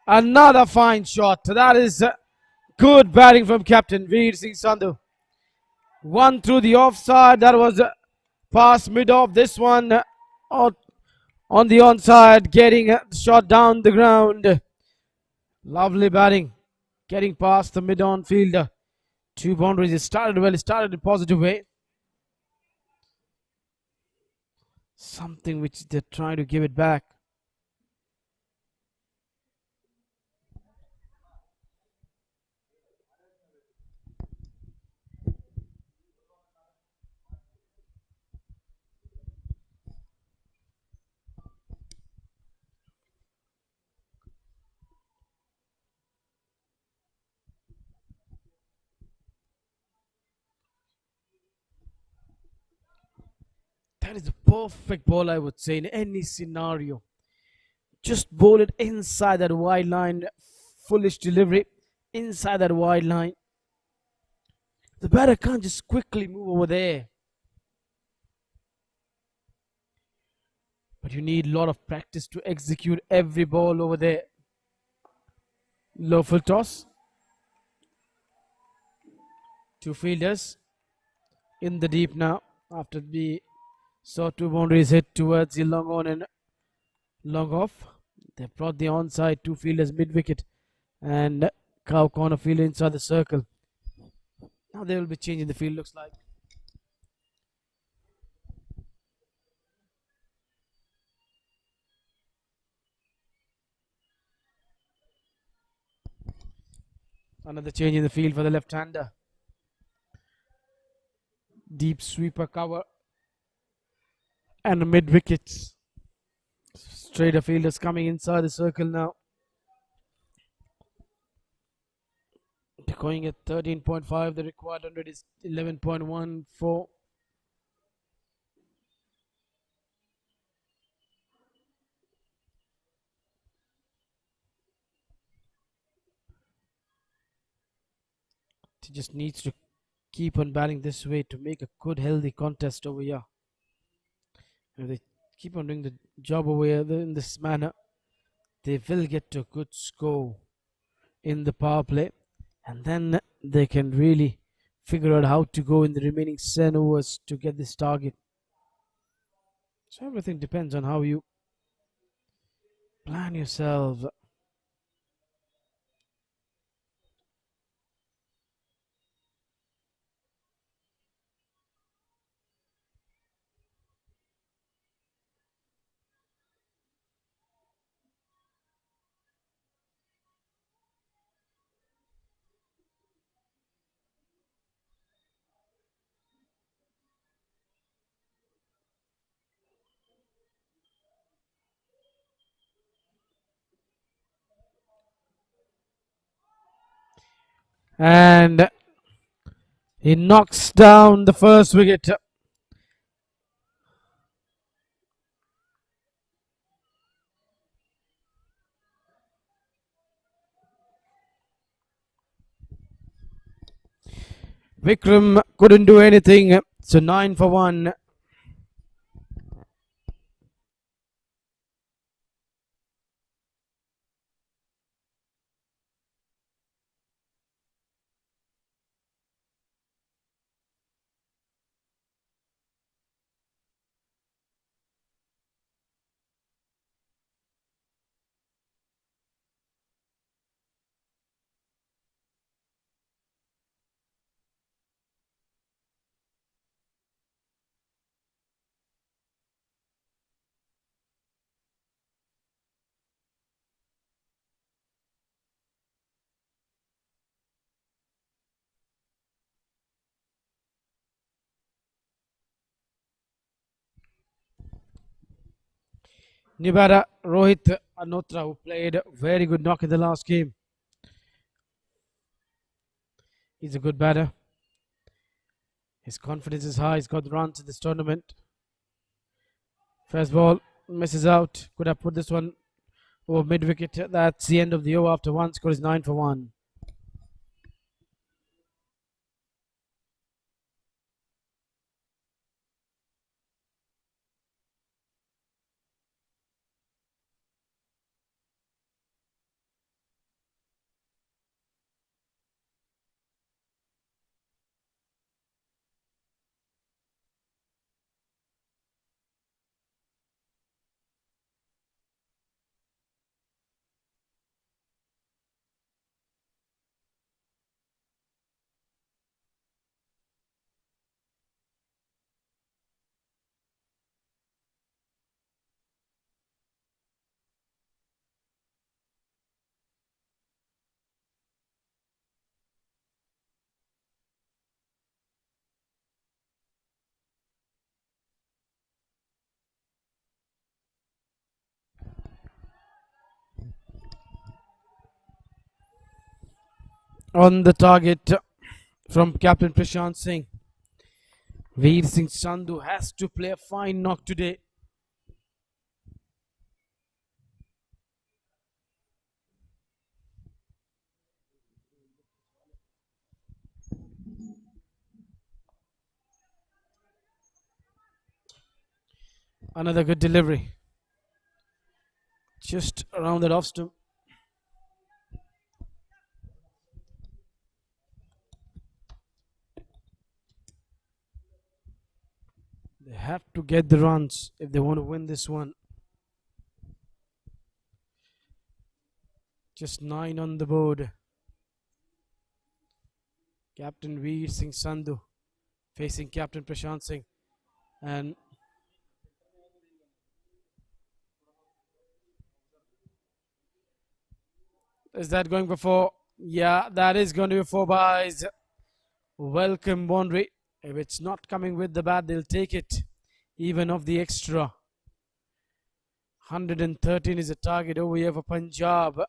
Another fine shot. That is good batting from captain Veer Singh Sandhu. 1 through the offside. That was past mid-off. This one on the onside, getting a shot down the ground. Lovely batting, getting past the mid-on fielder. 2 boundaries. It started well. It started in a positive way. Something which they're trying to give it back. That is a perfect ball, I would say, in any scenario. Just bowl it inside that wide line. Foolish delivery inside that wide line. The batter can't just quickly move over there. but you need a lot of practice to execute every ball over there. Low full toss. Two fielders in the deep now after the saw two boundaries hit towards the long on and long off. They brought the onside, two fielders mid wicket and cow corner fielder inside the circle. Now they will be changing the field, looks like. Another change in the field for the left-hander. Deep sweeper cover and mid wickets. Straighter fielders coming inside the circle now. They're going at 13.5. The required 100 is 11.14. He just needs to keep on batting this way to make a good, healthy contest over here. If they keep on doing the job over here in this manner, they will get to a good score in the power play, and then they can really figure out how to go in the remaining 7 overs to get this target. So everything depends on how you plan yourself. And he knocks down the first wicket. Vikram couldn't do anything, so 9 for 1. Nibara Rohit Anotra, who played very good knock in the last game. He's a good batter. His confidence is high. He's got the runs in this tournament. First ball misses out. Could have put this one over mid wicket. That's the end of the over after one. Score is 9 for 1. On the target from Captain Prashant Singh. Veer Singh Sandhu has to play a fine knock today. Another good delivery. Just around that off stump. They have to get the runs if they want to win this one. Just 9 on the board. Captain Veer Singh Sandhu facing Captain Prashant Singh. And is that going for 4? Yeah, that is going to be 4 byes. Welcome boundary. If it's not coming with the bat, they'll take it, even of the extra. 113 is the target over here for Punjab.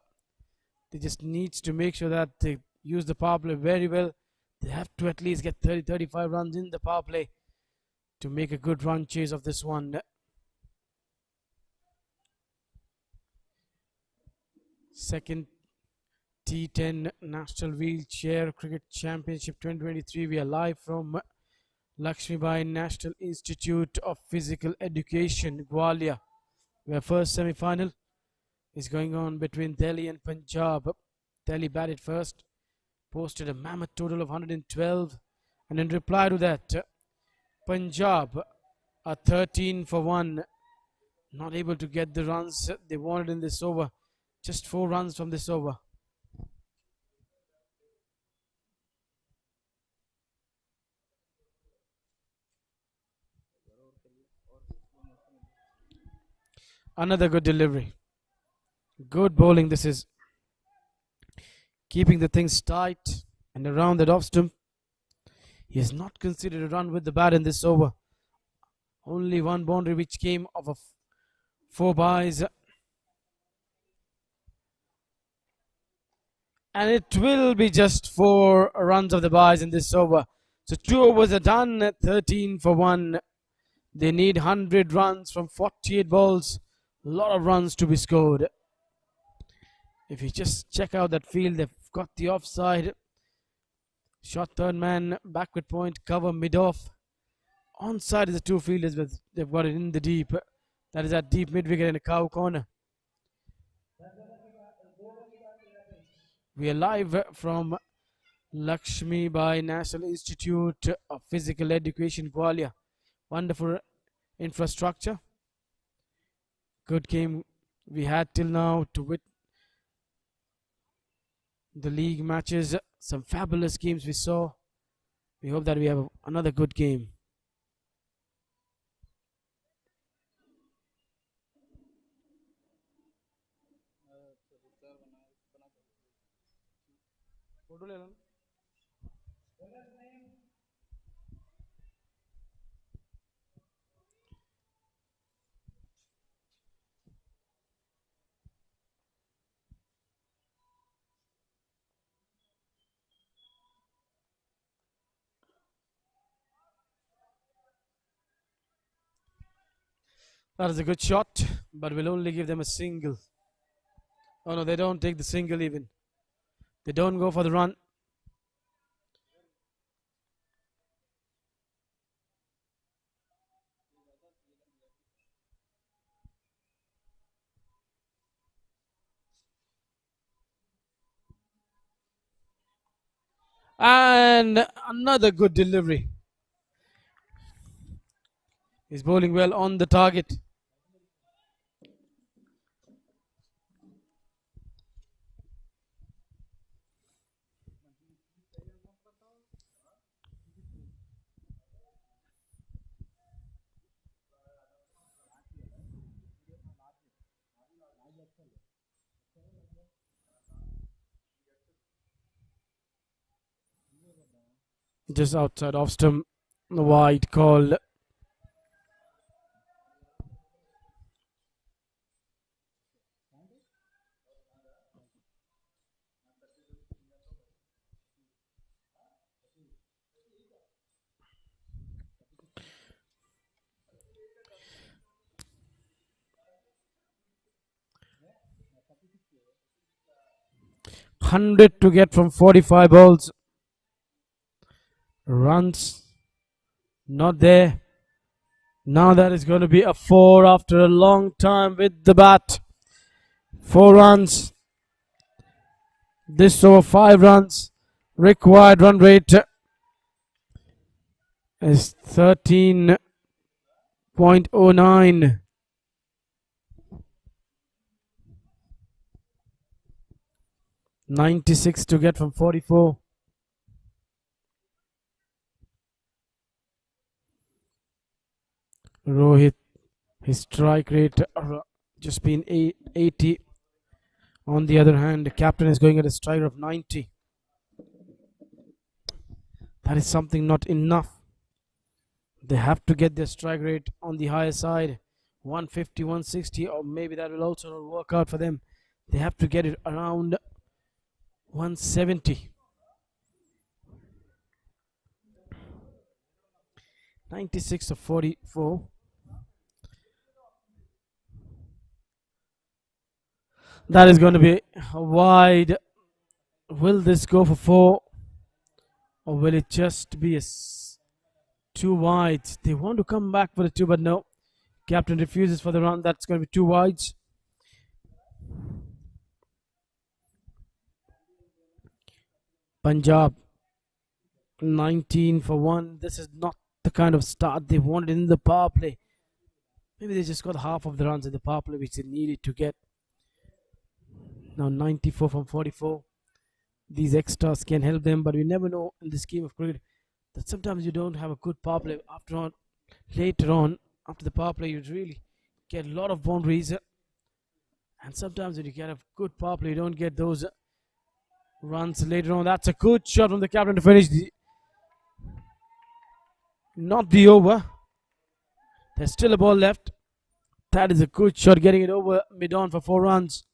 They just need to make sure that they use the power play very well. They have to at least get 30-35 runs in the power play to make a good run chase of this one. Second T10 National Wheelchair Cricket Championship 2023. We are live from Lakshmibai National Institute of Physical Education, Gwalior, where first semi-final is going on between Delhi and Punjab. Delhi batted first, posted a mammoth total of 112, and in reply to that, Punjab are 13 for 1, not able to get the runs they wanted in this over. Just 4 runs from this over. Another good delivery. Good bowling this is. Keeping the things tight and around that off stump. He has not considered a run with the bat in this over. Only one boundary which came of a 4 byes. And it will be just 4 runs of the byes in this over. So 2 overs are done at 13 for 1. They need 100 runs from 48 balls. A lot of runs to be scored. If you just check out that field, they've got the offside. Shot third man, backward point, cover mid-off. Onside is the 2 fielders, but they've got it in the deep. That is that deep mid-wicket in a cow corner. We are live from Lakshmibai National Institute of Physical Education, Gwalior. Wonderful infrastructure. Good game we had till now to win the league matches. Some fabulous games we saw. We hope that we have another good game. That is a good shot, but we'll only give them a single. Oh no, they don't take the single even. They don't go for the run. And another good delivery. He's bowling well on the target. Just outside off stump, the wide call. $100 to get from 45 balls. Runs not there. Now that is going to be a 4 after a long time with the bat. 4 runs. This over 5 runs. Required run rate is 13.09. 96 to get from 44. Rohit, his strike rate just been 80. On the other hand, the captain is going at a strike of 90. That is something not enough. They have to get their strike rate on the higher side, 150, 160, or maybe that will also not work out for them. They have to get it around 170. 96 of 44. That is going to be wide. Will this go for 4? Or will it just be 2 wide? They want to come back for the 2, but no. Captain refuses for the run. That's going to be 2 wides. Punjab 19 for 1. This is not the kind of start they wanted in the power play. Maybe they just got half of the runs in the power play which they needed to get. Now 94 from 44. These extras can help them, but we never know in this game of cricket that sometimes you don't have a good power play. Later on, after the power play, you really get a lot of boundaries. And sometimes when you get a good power play, you don't get those runs later on. That's a good shot from the captain to finish not the over. There's still a ball left. That is a good shot, getting it over mid-on for 4 runs.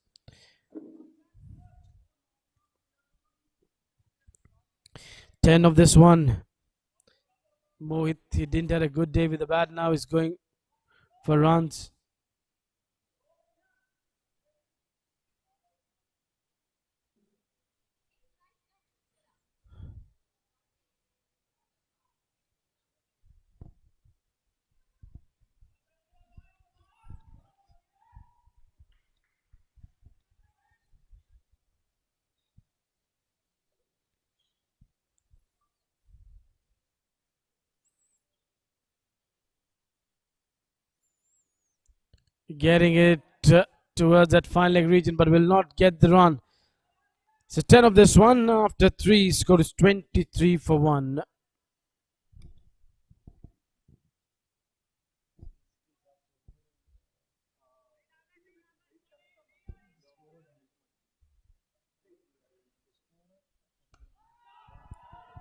Ten of this one. Mohit, he didn't have a good day with the bat. Now he's going for runs. Getting it towards that fine leg region, but will not get the run. So 10 of this one. After 3, score is 23 for 1.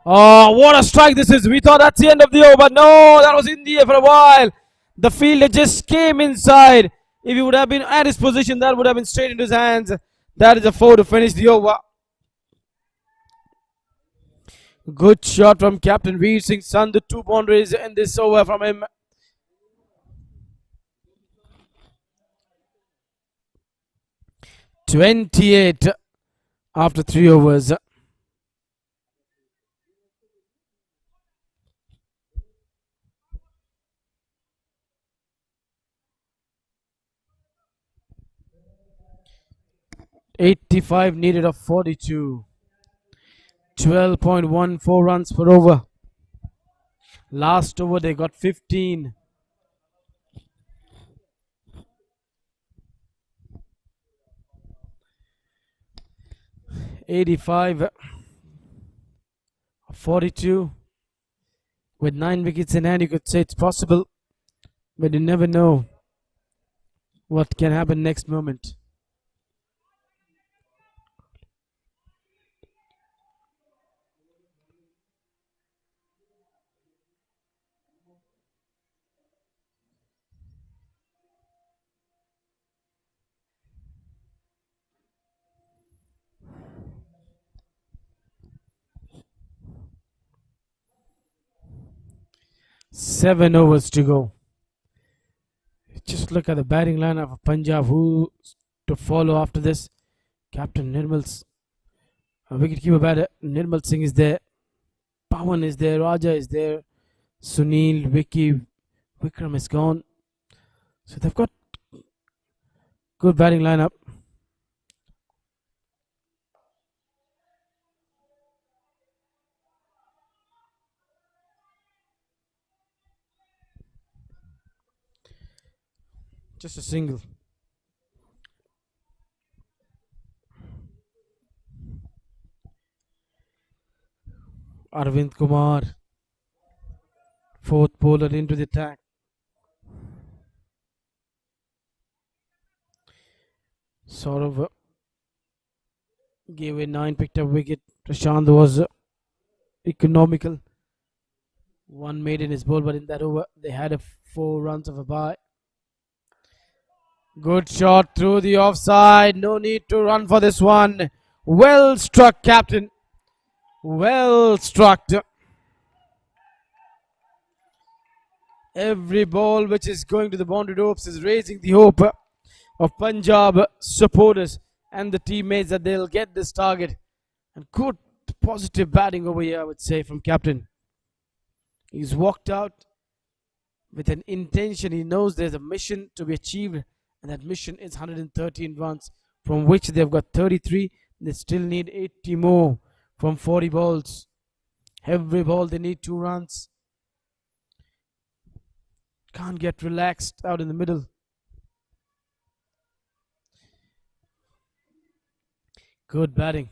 Oh, what a strike this is. We thought that's the end of the over, but no, that was in the air for a while. The fielder just came inside. If he would have been at his position, that would have been straight into his hands. That is a 4 to finish the over. Good shot from Captain Veer Singh Sandhu. 2 boundaries in this over from him. .28 after 3 overs. .85 needed of 42. 12.14 runs per over. Last over they got 15. .85 42. With 9 wickets in hand, you could say it's possible, but you never know what can happen next moment. Seven overs to go. Just look at the batting lineup of Punjab. Who to follow after this? Captain Nirmal's wicketkeeper batter Nirmal Singh is there. Pawan is there. Raja is there. Sunil, Vicky, Vikram is gone. So they've got good batting lineup. Just a single. Arvind Kumar, fourth bowler into the attack. Saurav gave a 9, picked up wicket. Prashant was economical. One made in his bowl, but in that over they had 4 runs of a bye. Good shot through the offside. No need to run for this one. Well struck, captain. Well struck. Every ball which is going to the boundary ropes is raising the hope of Punjab supporters and the teammates that they'll get this target. And good positive batting over here, I would say, from captain. He's walked out with an intention. He knows there's a mission to be achieved, and that mission is 113 runs, from which they've got 33. They still need 80 more from 40 balls. Every ball they need 2 runs. Can't get relaxed out in the middle. Good batting.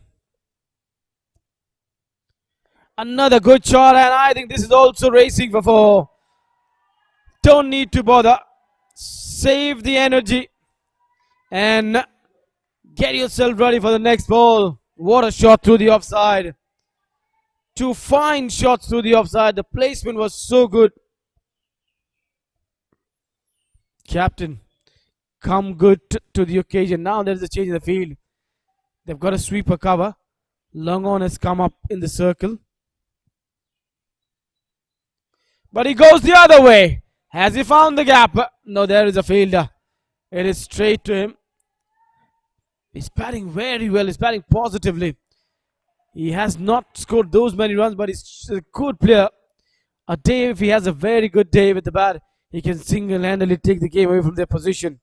Another good shot, and I think this is also racing for 4. Don't need to bother. Save the energy and get yourself ready for the next ball. What a shot through the offside. 2 fine shots through the offside. The placement was so good. Captain, come good to the occasion. Now there's a change in the field. They've got a sweeper cover. Long on has come up in the circle. But he goes the other way. Has he found the gap? No, there is a fielder. It is straight to him. He's batting very well. He's batting positively. He has not scored those many runs, but he's a good player. A day, if he has a very good day with the bat, he can single-handedly take the game away from their position.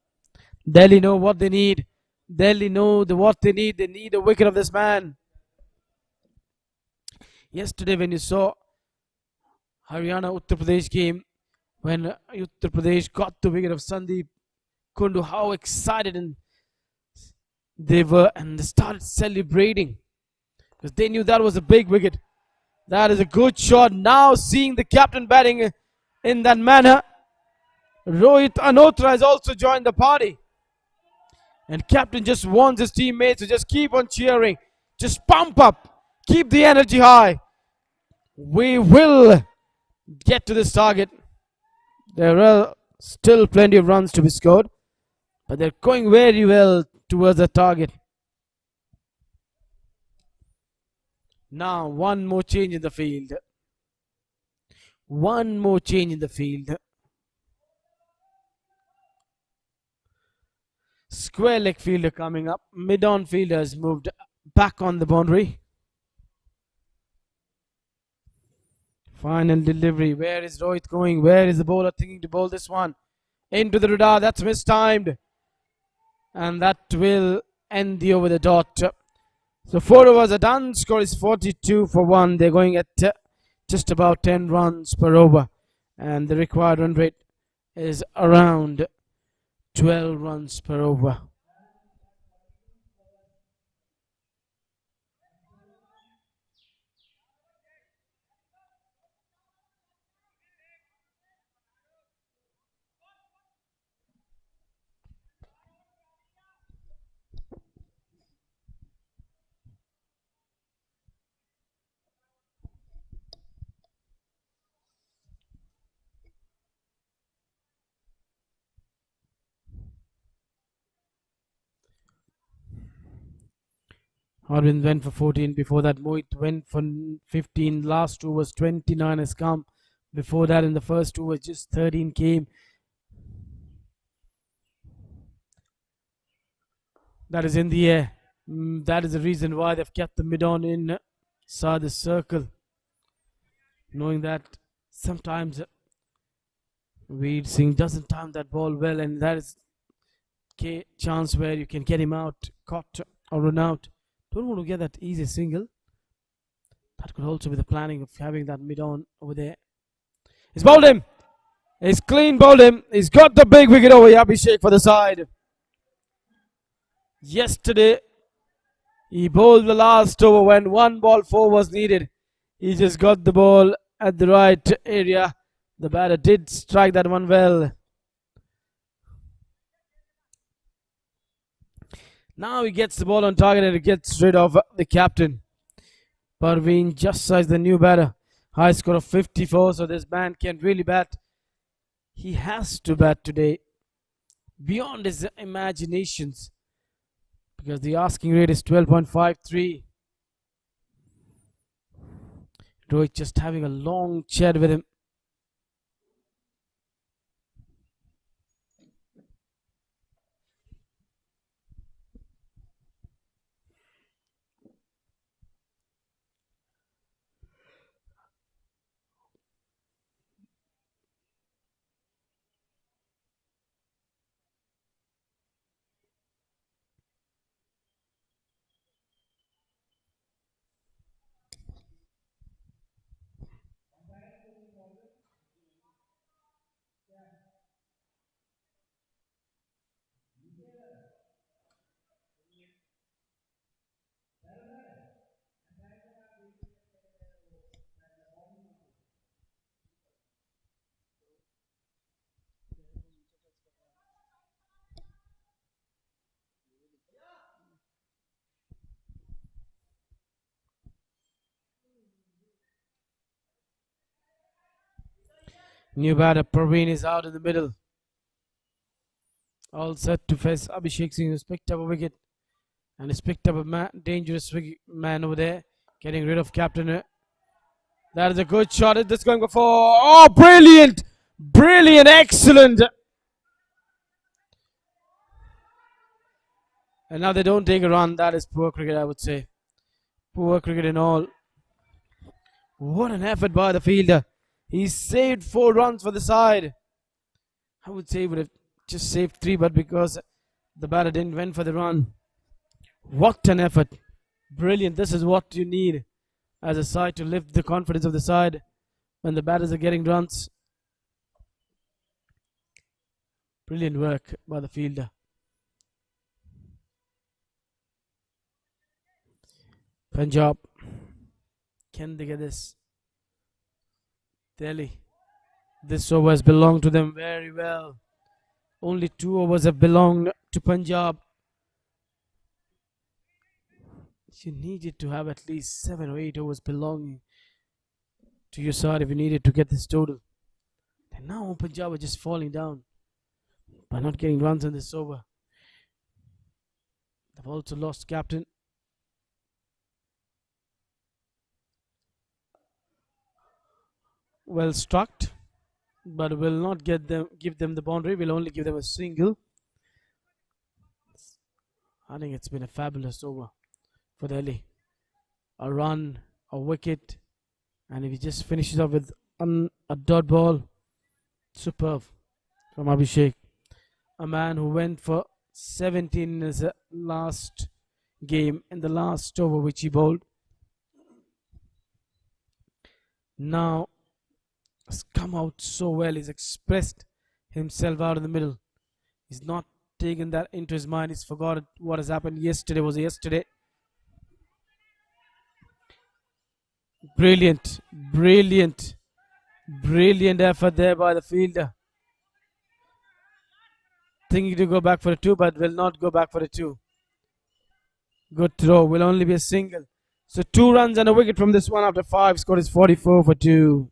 Delhi know what they need. Delhi know what they need. They need a wicket of this man. Yesterday when you saw Haryana-Uttar Pradesh game, when Uttar Pradesh got the wicket of Sandeep Kundu, how excited and they were, and they started celebrating because they knew that was a big wicket. That is a good shot. Now seeing the captain batting in that manner, Rohit Anotra has also joined the party. And captain just wants his teammates to just keep on cheering. Just pump up. Keep the energy high. We will get to this target. There are still plenty of runs to be scored, but they're going very well towards the target. Now one more change in the field. One more change in the field. Square leg fielder coming up. Mid-on fielder has moved back on the boundary. Final delivery. Where is Rohit going? Where is the bowler thinking to bowl this one? Into the radar. That's mistimed. And that will end the over the dot. So 4 overs are done. Score is 42 for 1. They're going at just about 10 runs per over. And the required run rate is around 12 runs per over. Arvind went for 14. Before that, Mohit went for 15. Last 2 was 29 has come. Before that, in the first 2 was just 13 came. That is in the air. That is the reason why they've kept the mid-on inside the circle. Knowing that sometimes Veer Singh doesn't time that ball well, and that is a chance where you can get him out, caught or run out. Don't want to get that easy single. That could also be the planning of having that mid-on over there. He's bowled him. He's clean bowled him. He's got the big wicket over Abhishek for the side. Yesterday, he bowled the last over when 1 ball 4 was needed. He just got the ball at the right area. The batter did strike that one well. Now he gets the ball on target and it gets rid of the captain. Parveen just sized the new batter. High score of 54, so this man can really bat. He has to bat today beyond his imaginations because the asking rate is 12.53. Rohit just having a long chat with him. New batter Parveen is out in the middle. All set to face Abhishek Singh, who's picked up a wicket and has picked up a dangerous man over there, getting rid of captain. That is a good shot. Is this going for? Oh, brilliant! Brilliant, excellent! And now they don't take a run. That is poor cricket, I would say. Poor cricket in all. What an effort by the fielder. He saved 4 runs for the side. I would say he would have just saved 3, but because the batter didn't went for the run. What an effort. Brilliant. This is what you need as a side to lift the confidence of the side when the batters are getting runs. Brilliant work by the fielder. Punjab. Can they get this? Delhi. This over has belonged to them very well. Only 2 overs have belonged to Punjab. You needed to have at least 7 or 8 overs belonging to your side if you needed to get this total. And now Punjab are just falling down by not getting runs in this over. They've also lost captain. Well struck, but will not give them the boundary. Will only give them a single. I think it's been a fabulous over for Delhi. A run, a wicket, and if he just finishes off with a dot ball, superb from Abhishek. A man who went for 17 in his last game in the last over which he bowled. Now has come out so well. He's expressed himself out in the middle. He's not taken that into his mind. He's forgotten what has happened yesterday was yesterday. Brilliant, brilliant, brilliant effort there by the fielder. Thinking to go back for a 2, but will not go back for a 2. Good throw, will only be a single. So 2 runs and a wicket from this one after 5. Score is 44 for 2.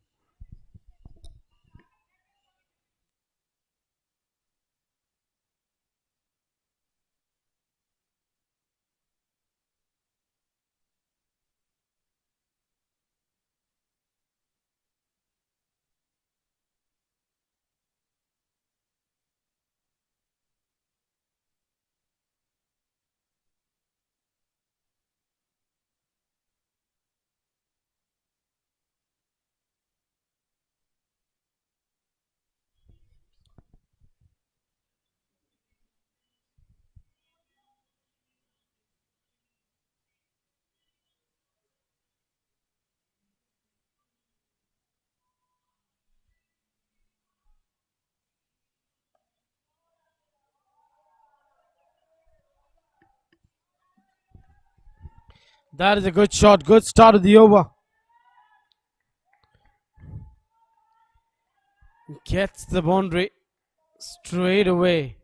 That is a good shot. Good start of the over. Gets the boundary straight away.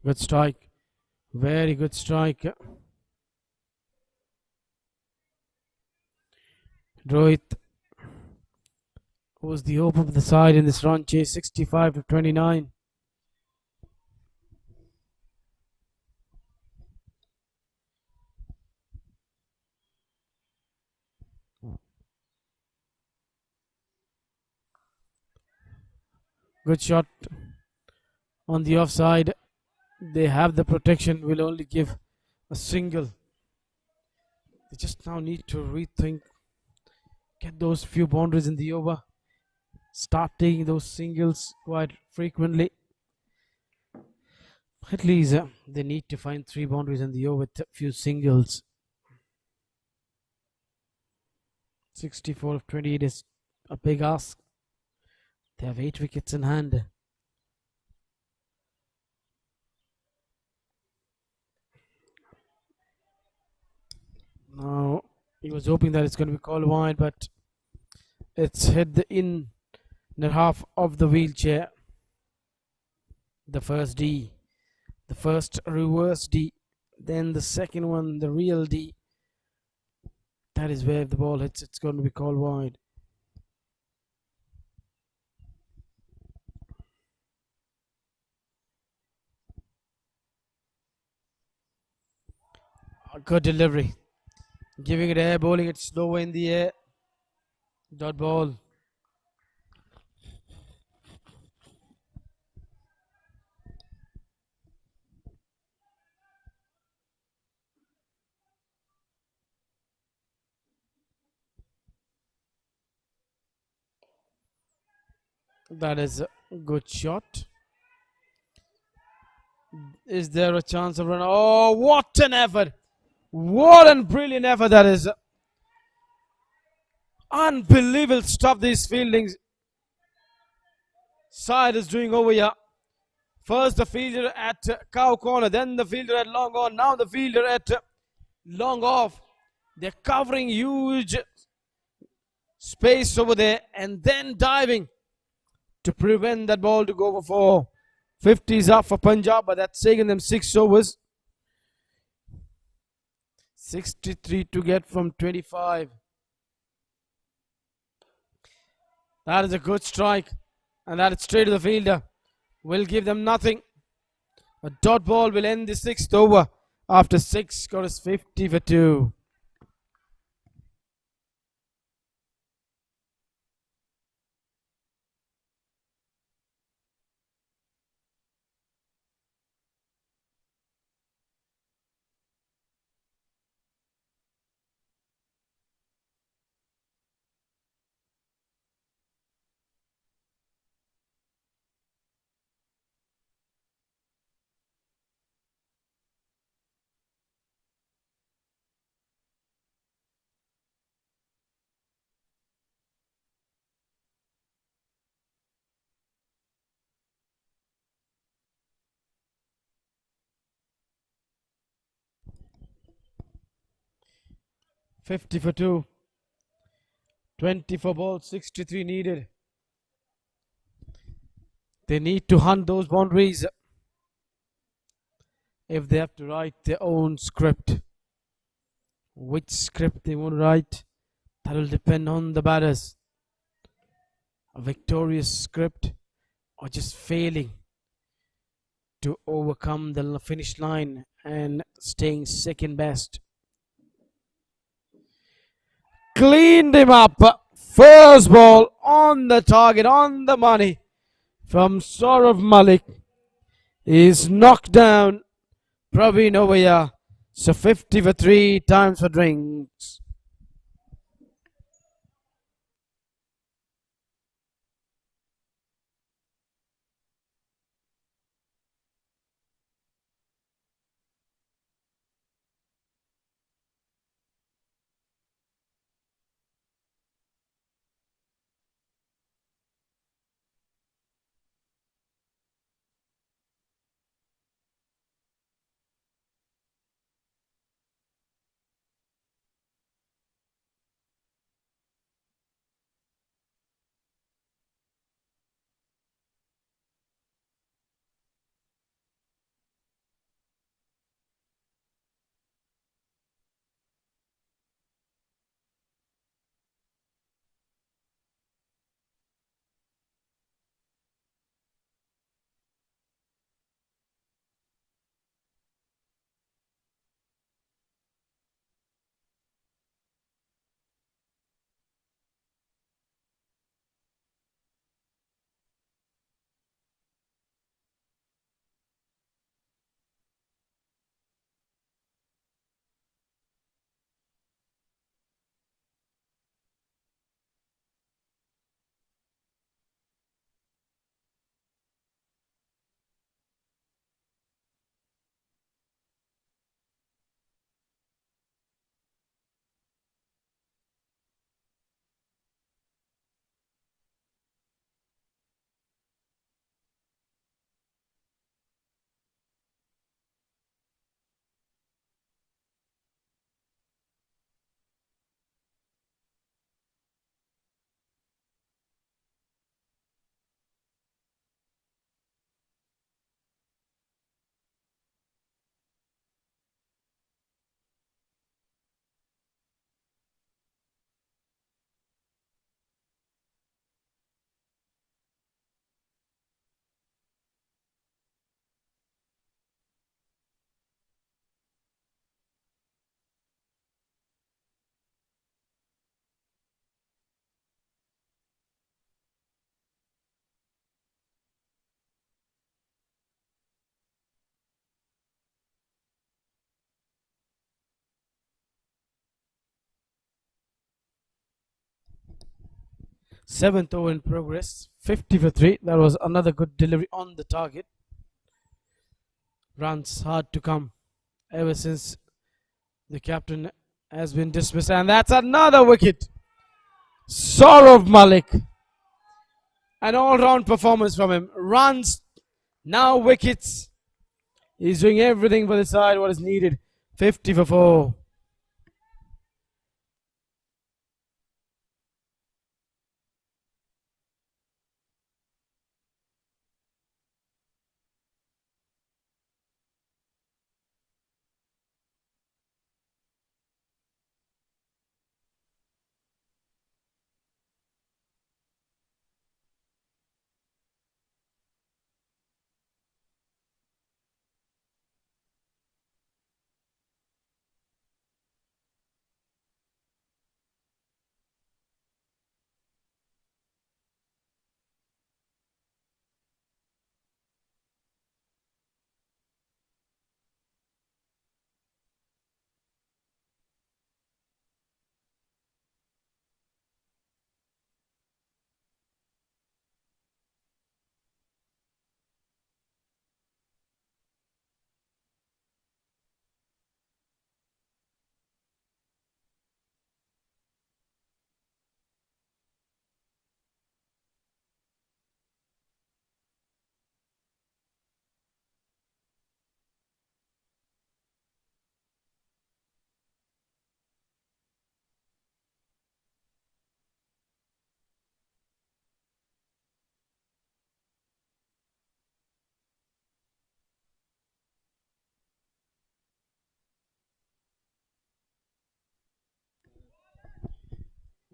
Good strike. Very good strike. Rohit was the hope of the side in this run chase, 65 to 29. Good shot on the offside. They have the protection, will only give a single. They just now need to rethink, get those few boundaries in the over, start taking those singles quite frequently. At least they need to find 3 boundaries in the over with a few singles. 64 of 28 is a big ask. They have 8 wickets in hand. Now, he was hoping that it's going to be called wide, but it's hit the inner half of the wheelchair. The first D, the first reverse D, then the second one, the real D. That is where if the ball hits, it's going to be called wide. A good delivery. Giving it air, bowling it slower in the air. Dot ball. That is a good shot. Is there a chance of run? Oh, what an effort! What a brilliant effort that is. Unbelievable stuff these fieldings side is doing over here. First the fielder at cow corner, then the fielder at long on, now the fielder at long off. They're covering huge space over there and then diving to prevent that ball to go over 4. 50s up for Punjab, but that's taking them 6 overs. 63 to get from 25. That is a good strike, and that is straight to the fielder. Will give them nothing. A dot ball will end the 6th over. After 6 scores 50 for 2. $50 for 2. 20 for ball, 63 needed. They need to hunt those boundaries if they have to write their own script. Which script they want to write, that will depend on the batters. A victorious script or just failing to overcome the finish line and staying second best. Cleaned him up. First ball on the target, on the money from Saurav Malik. Is knocked down Praveen over here. So 50 for 3, times for drinks. Seventh over in progress. 50 for 3. That was another good delivery on the target. Runs hard to come ever since the captain has been dismissed. And that's another wicket. Saurav Malik. An all-round performance from him. Runs, now wickets. He's doing everything for the side what is needed. 50 for 4.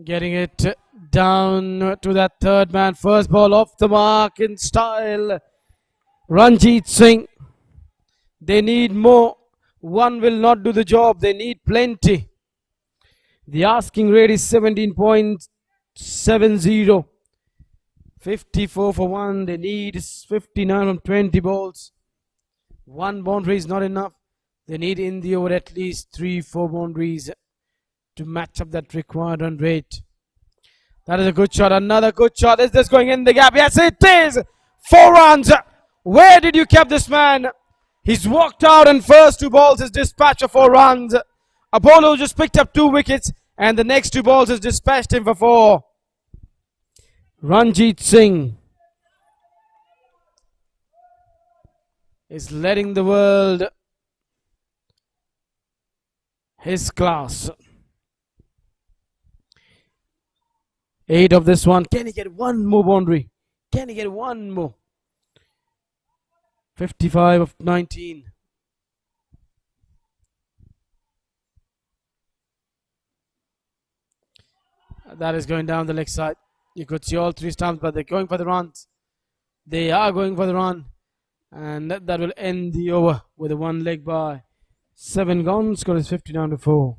Getting it down to that third man. First ball off the mark in style. Ranjit Singh. They need more. One will not do the job. They need plenty. The asking rate is 17.70. 54 for 1. They need 59 from 20 balls. One boundary is not enough. They need in the over at least 3-4 boundaries to match up that required run rate. That is a good shot. Another good shot. Is this going in the gap? Yes, it is. 4 runs. Where did you keep this man? He's walked out and first 2 balls is dispatched for 4 runs. Apollo just picked up 2 wickets and the next 2 balls is dispatched him for 4. Ranjit Singh is letting the world his class. 8 of this one. Can he get one more boundary? Can he get one more? 55 of 19. That is going down the leg side. You could see all 3 stumps, but they're going for the runs. They are going for the run. And that will end the over with a 1 leg by 7 gone. Score is 59 to 4.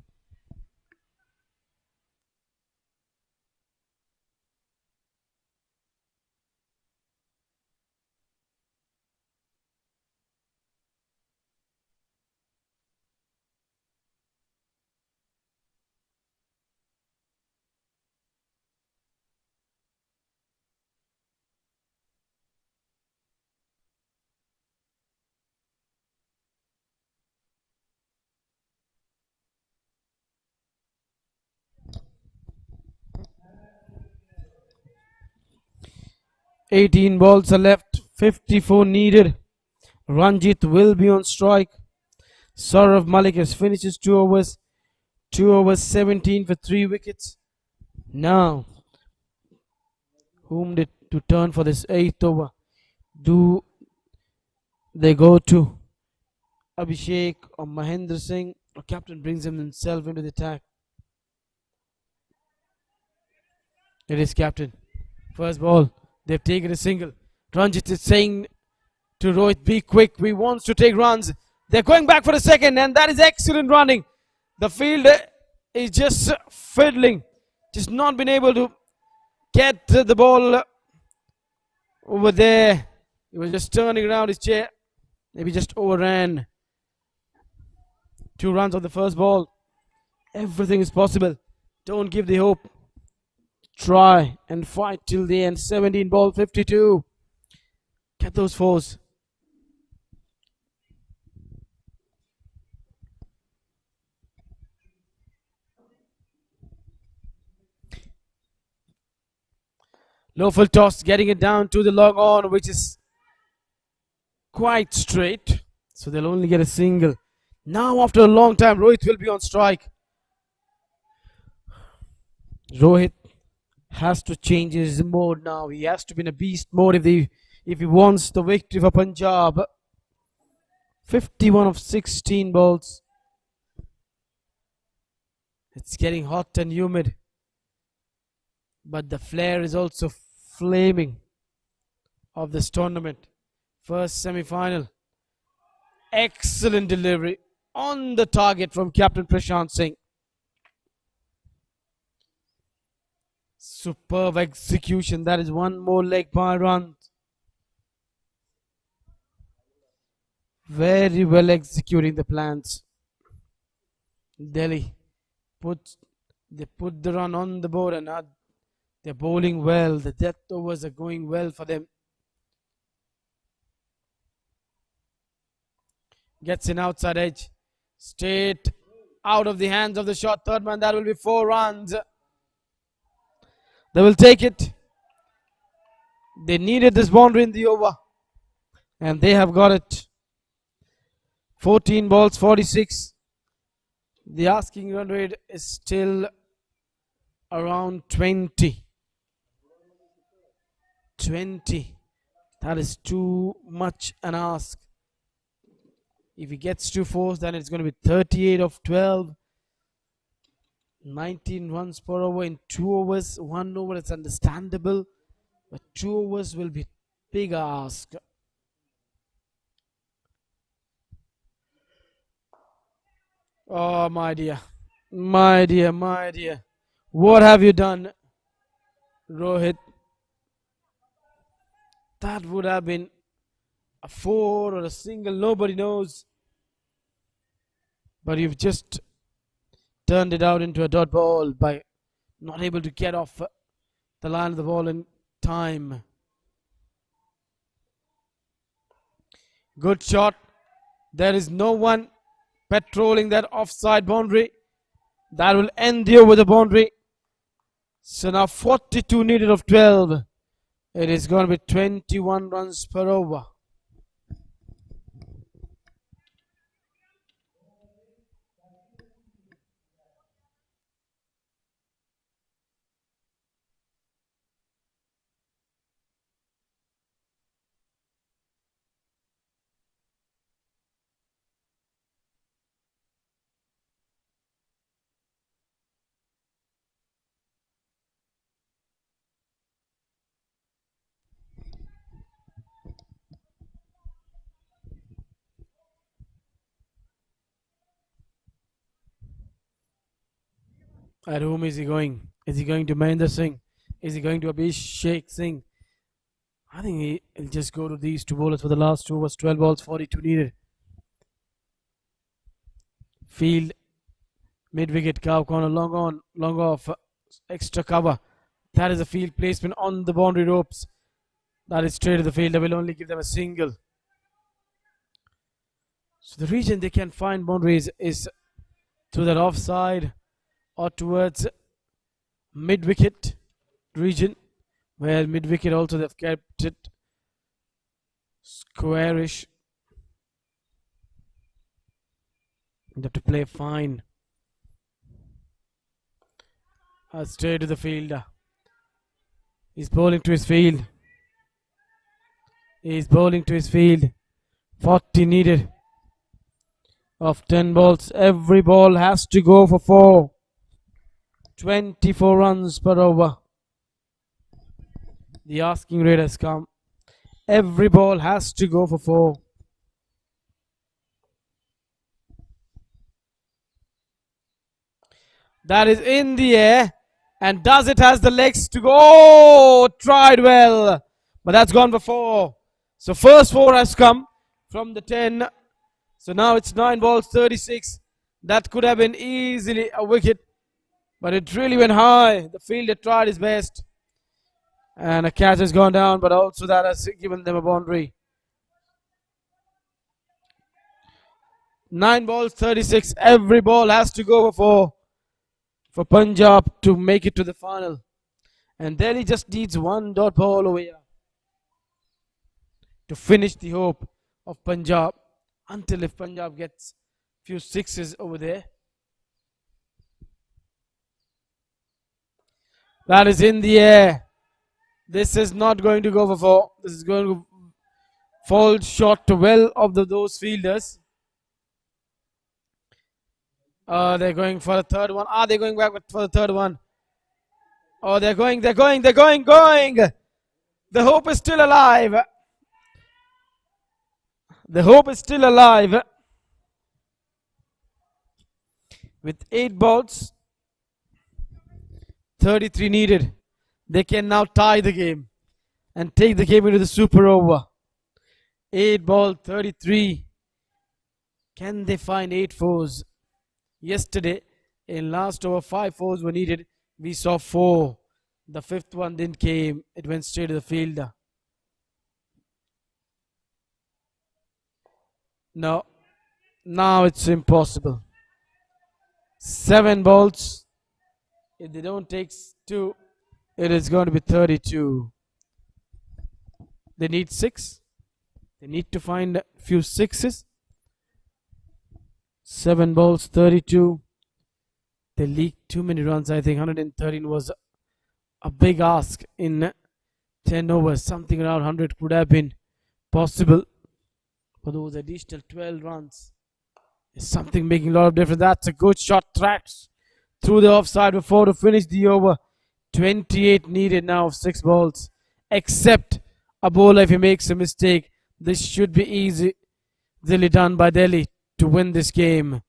"18 balls are left, 54 needed. Ranjit will be on strike. Saurav Malik has finished his 2 overs. 2 overs 17 for 3 wickets. Now, whom did to turn for this 8th over? Do they go to Abhishek or Mahendra Singh, or captain brings himself into the attack? It is captain. First ball, they've taken a single. Ranjit is saying to Rohit, be quick, we want to take runs. They're going back for the second, and that is excellent running. The field is just fiddling, just not been able to get the ball over there. He was just turning around his chair. Maybe just overran. 2 runs on the first ball. Everything is possible. Don't give the hope try and fight till the end. 17 ball 52. Get those fours. Low full toss, getting it down to the long on, which is quite straight. So they'll only get a single. Now after a long time, Rohit will be on strike. Rohit has to change his mode now. He has to be in a beast mode if he wants the victory for Punjab. 51 of 16 balls. It's getting hot and humid. But the flare is also flaming of this tournament. First semi-final. Excellent delivery on the target from Captain Prashant Singh. Superb execution. That is one more leg by run. Very well executing the plans. Delhi they put the run on the board, and now they're bowling well. The death overs are going well for them. Gets an outside edge. Straight out of the hands of the short third man. That will be 4 runs. They will take it. They needed this boundary in the over, and they have got it. 14 balls 46. The asking run rate is still around 20. 20. That is too much an ask. If he gets 2 fours, then it's going to be 38 of 12. 19 runs per over in 2 overs. 1 over, it's understandable. But 2 overs will be big ask. Oh, my dear. My dear, my dear. What have you done, Rohit? That would have been a 4 or a single. Nobody knows. But you've just turned it out into a dot ball by not able to get off the line of the ball in time. Good shot. There is no one patrolling that offside boundary. That will end the over the boundary. So now 42 needed of 12. It is going to be 21 runs per over. At whom is he going? Is he going to Mahendra Singh? Is he going to Abhishek Singh? I think he'll just go to these 2 bowlers for the last 2 overs. 12 balls, 42 needed. Field, mid-wicket, cow corner, long on, long off, extra cover. That is a field placement on the boundary ropes. That is straight to the field. I will only give them a single. So the region they can find boundaries is through that offside or towards mid-wicket region, where mid-wicket also they've kept it squarish. They have to play fine. Straight to the fielder. He's bowling to his field. He's bowling to his field. 40 needed of 10 balls. Every ball has to go for 4. 24 runs per over. The asking rate has come. Every ball has to go for 4. That is in the air. And does it has the legs to go? Oh, tried well. But that's gone for 4. So first 4 has come from the 10. So now it's 9 balls, 36. That could have been easily a wicket. But it really went high. The fielder tried his best. And a catch has gone down, but also that has given them a boundary. 9 balls, 36. Every ball has to go for Punjab to make it to the final. And Delhi just needs one dot ball over here to finish the hope of Punjab. Until if Punjab gets few sixes over there. That is in the air. This is not going to go for 4. This is going to fall short to well of those fielders. They're going for the third one. They're going back for the third one. Oh, they're going. The hope is still alive. The hope is still alive. With 8 balls, 33 needed. They can now tie the game and take the game into the super over. 8 ball, 33. Can they find 8 fours? Yesterday, in last over, 5 fours were needed. We saw 4. The 5th one didn't came. It went straight to the fielder. No. Now it's impossible. 7 balls. If they don't take 2, it is going to be 32. They need 6. They need to find a few 6s. 7 balls, 32. They leaked too many runs. I think 113 was a big ask in 10 overs. Something around 100 could have been possible. For those additional 12 runs, is something making a lot of difference. That's a good shot. Tracks through the offside before to finish the over. 28 needed now of 6 balls. Except a bowler, if he makes a mistake, this should be easily done by Delhi to win this game.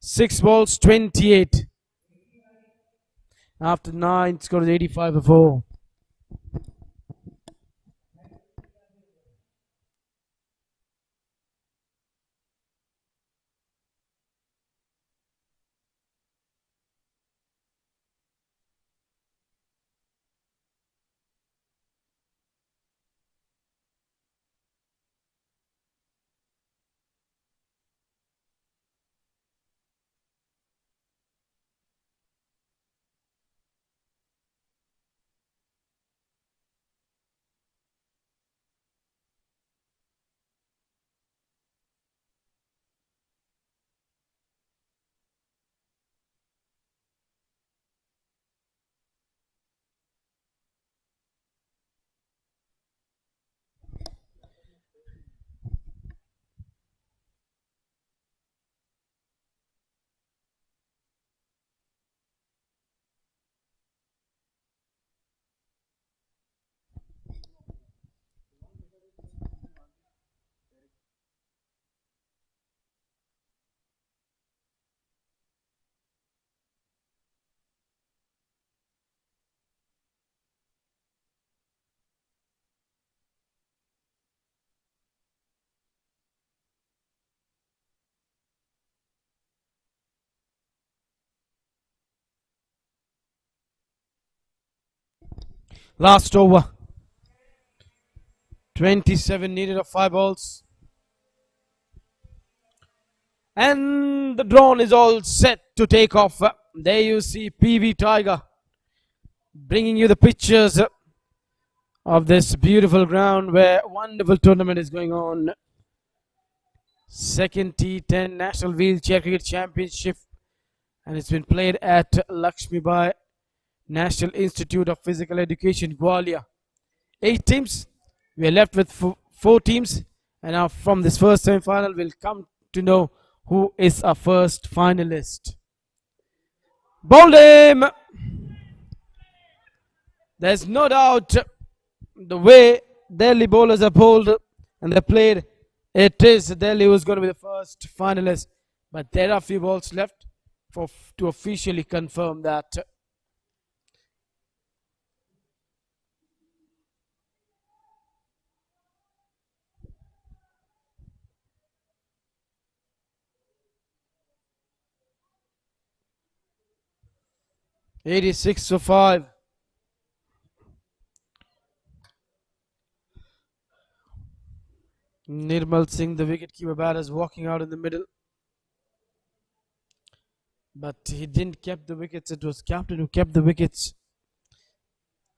6 balls, 28. After 9, scored 85 before. Last over. 27 needed of 5 balls. And the drone is all set to take off. There you see PV Tiger bringing you the pictures of this beautiful ground where a wonderful tournament is going on. Second T10 National Wheelchair Cricket Championship, and it's been played at Lakshmibai National Institute of Physical Education, Gwalior. 8 teams. We are left with 4 teams, and now from this first semi-final we'll come to know who is our first finalist. Bowled him! There's no doubt the way Delhi bowlers are bowled and they played, it is Delhi who's going to be the first finalist. But there are a few balls left to officially confirm that. 86 for 5. Nirmal Singh, the wicketkeeper batter, is walking out in the middle. But he didn't keep the wickets. It was captain who kept the wickets.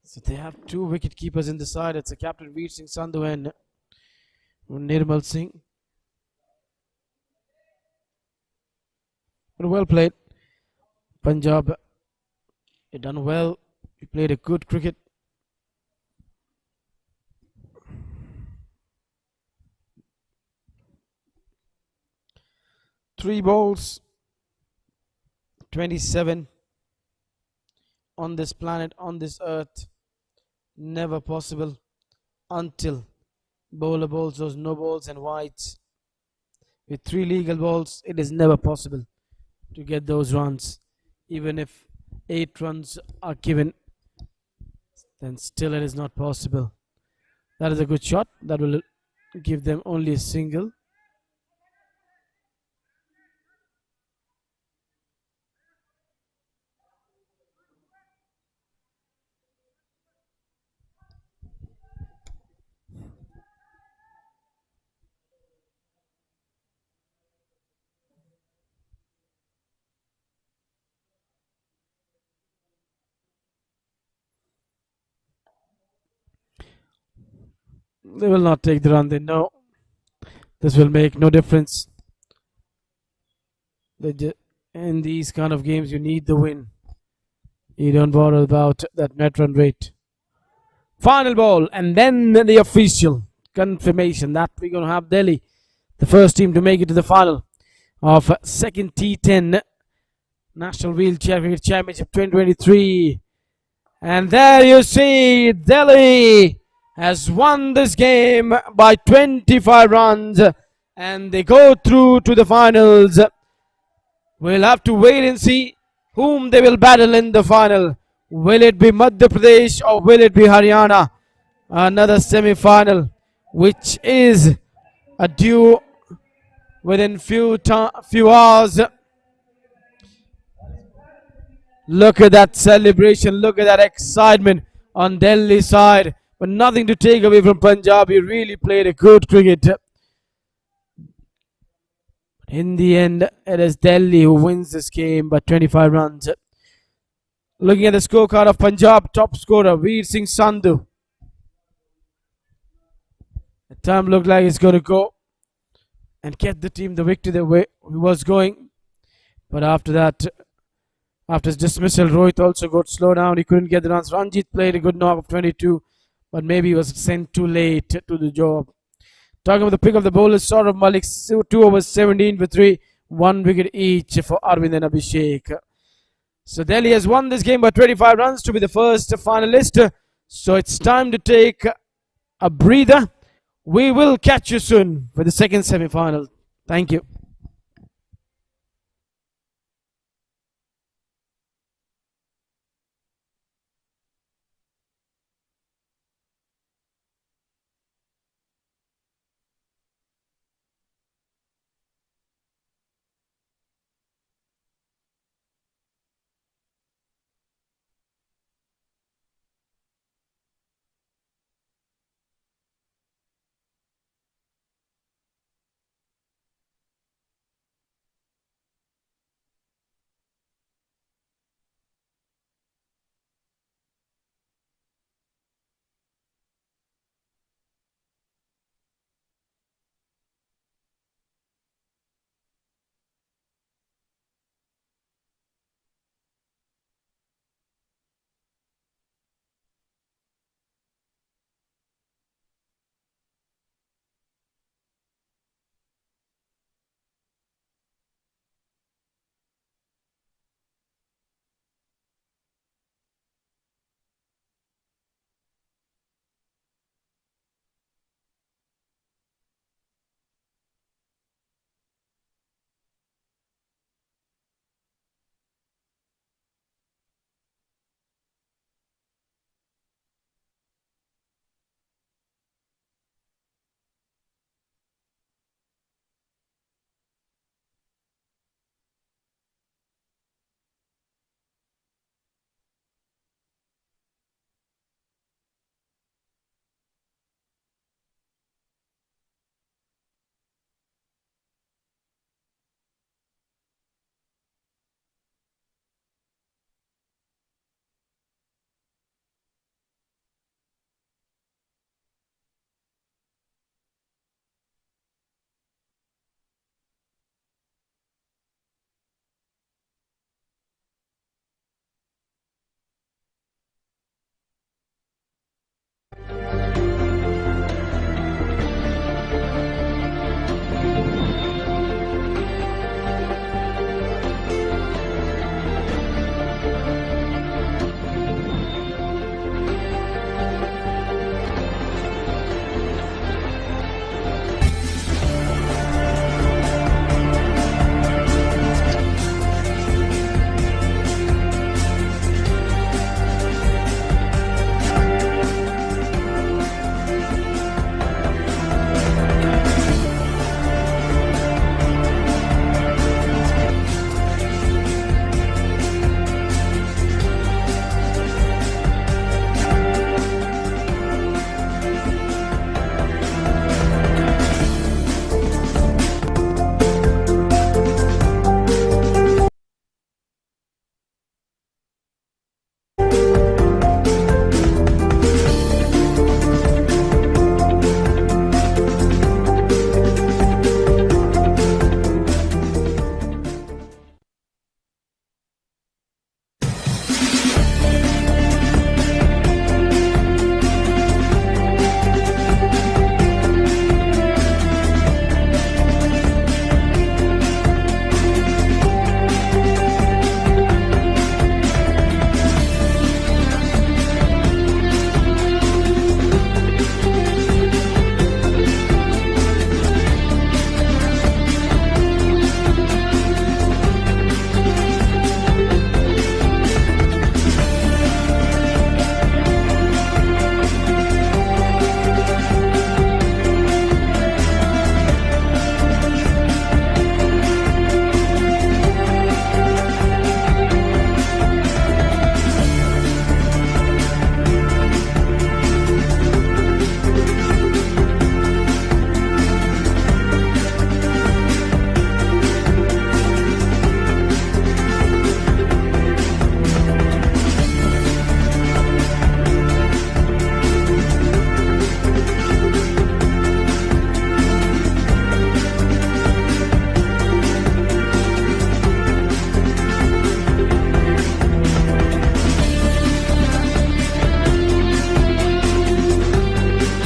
So they have two wicket keepers in the side. It's a captain Veer Singh Sandhu and Nirmal Singh. But well played. Punjab, they done well. He played a good cricket. Three balls, 27 on this planet, on this earth. Never possible until bowler bowls those no balls and wides. With 3 legal balls, it is never possible to get those runs. Even if 8 runs are given, then still it is not possible. That is a good shot. That will give them only a single. They will not take the run. They know this will make no difference. In these kind of games, you need the win. You don't bother about that net run rate. Final ball, and then the official confirmation that we're going to have Delhi, the first team to make it to the final of second T10 National Wheelchair Cricket Championship 2023. And there you see Delhi has won this game by 25 runs and they go through to the finals. We'll have to wait and see whom they will battle in the final. Will it be Madhya Pradesh or will it be Haryana? Another semi-final which is a due within few hours. Look at that celebration, look at that excitement on Delhi's side. But nothing to take away from Punjab. He really played a good cricket. In the end, it is Delhi who wins this game by 25 runs. Looking at the scorecard of Punjab, top scorer Veer Singh Sandhu. The time looked like it's going to go and get the team the victory the way he was going. But after that, after his dismissal, Rohit also got slowed down. He couldn't get the runs. Ranjit played a good knock of 22. But maybe he was sent too late to the job. Talking about the pick of the bowlers, Saurav Malik, 2 overs 17 for 3, 1 wicket each for Arvind and Abhishek. So Delhi has won this game by 25 runs to be the first finalist. So it's time to take a breather. We will catch you soon for the second semi-final. Thank you.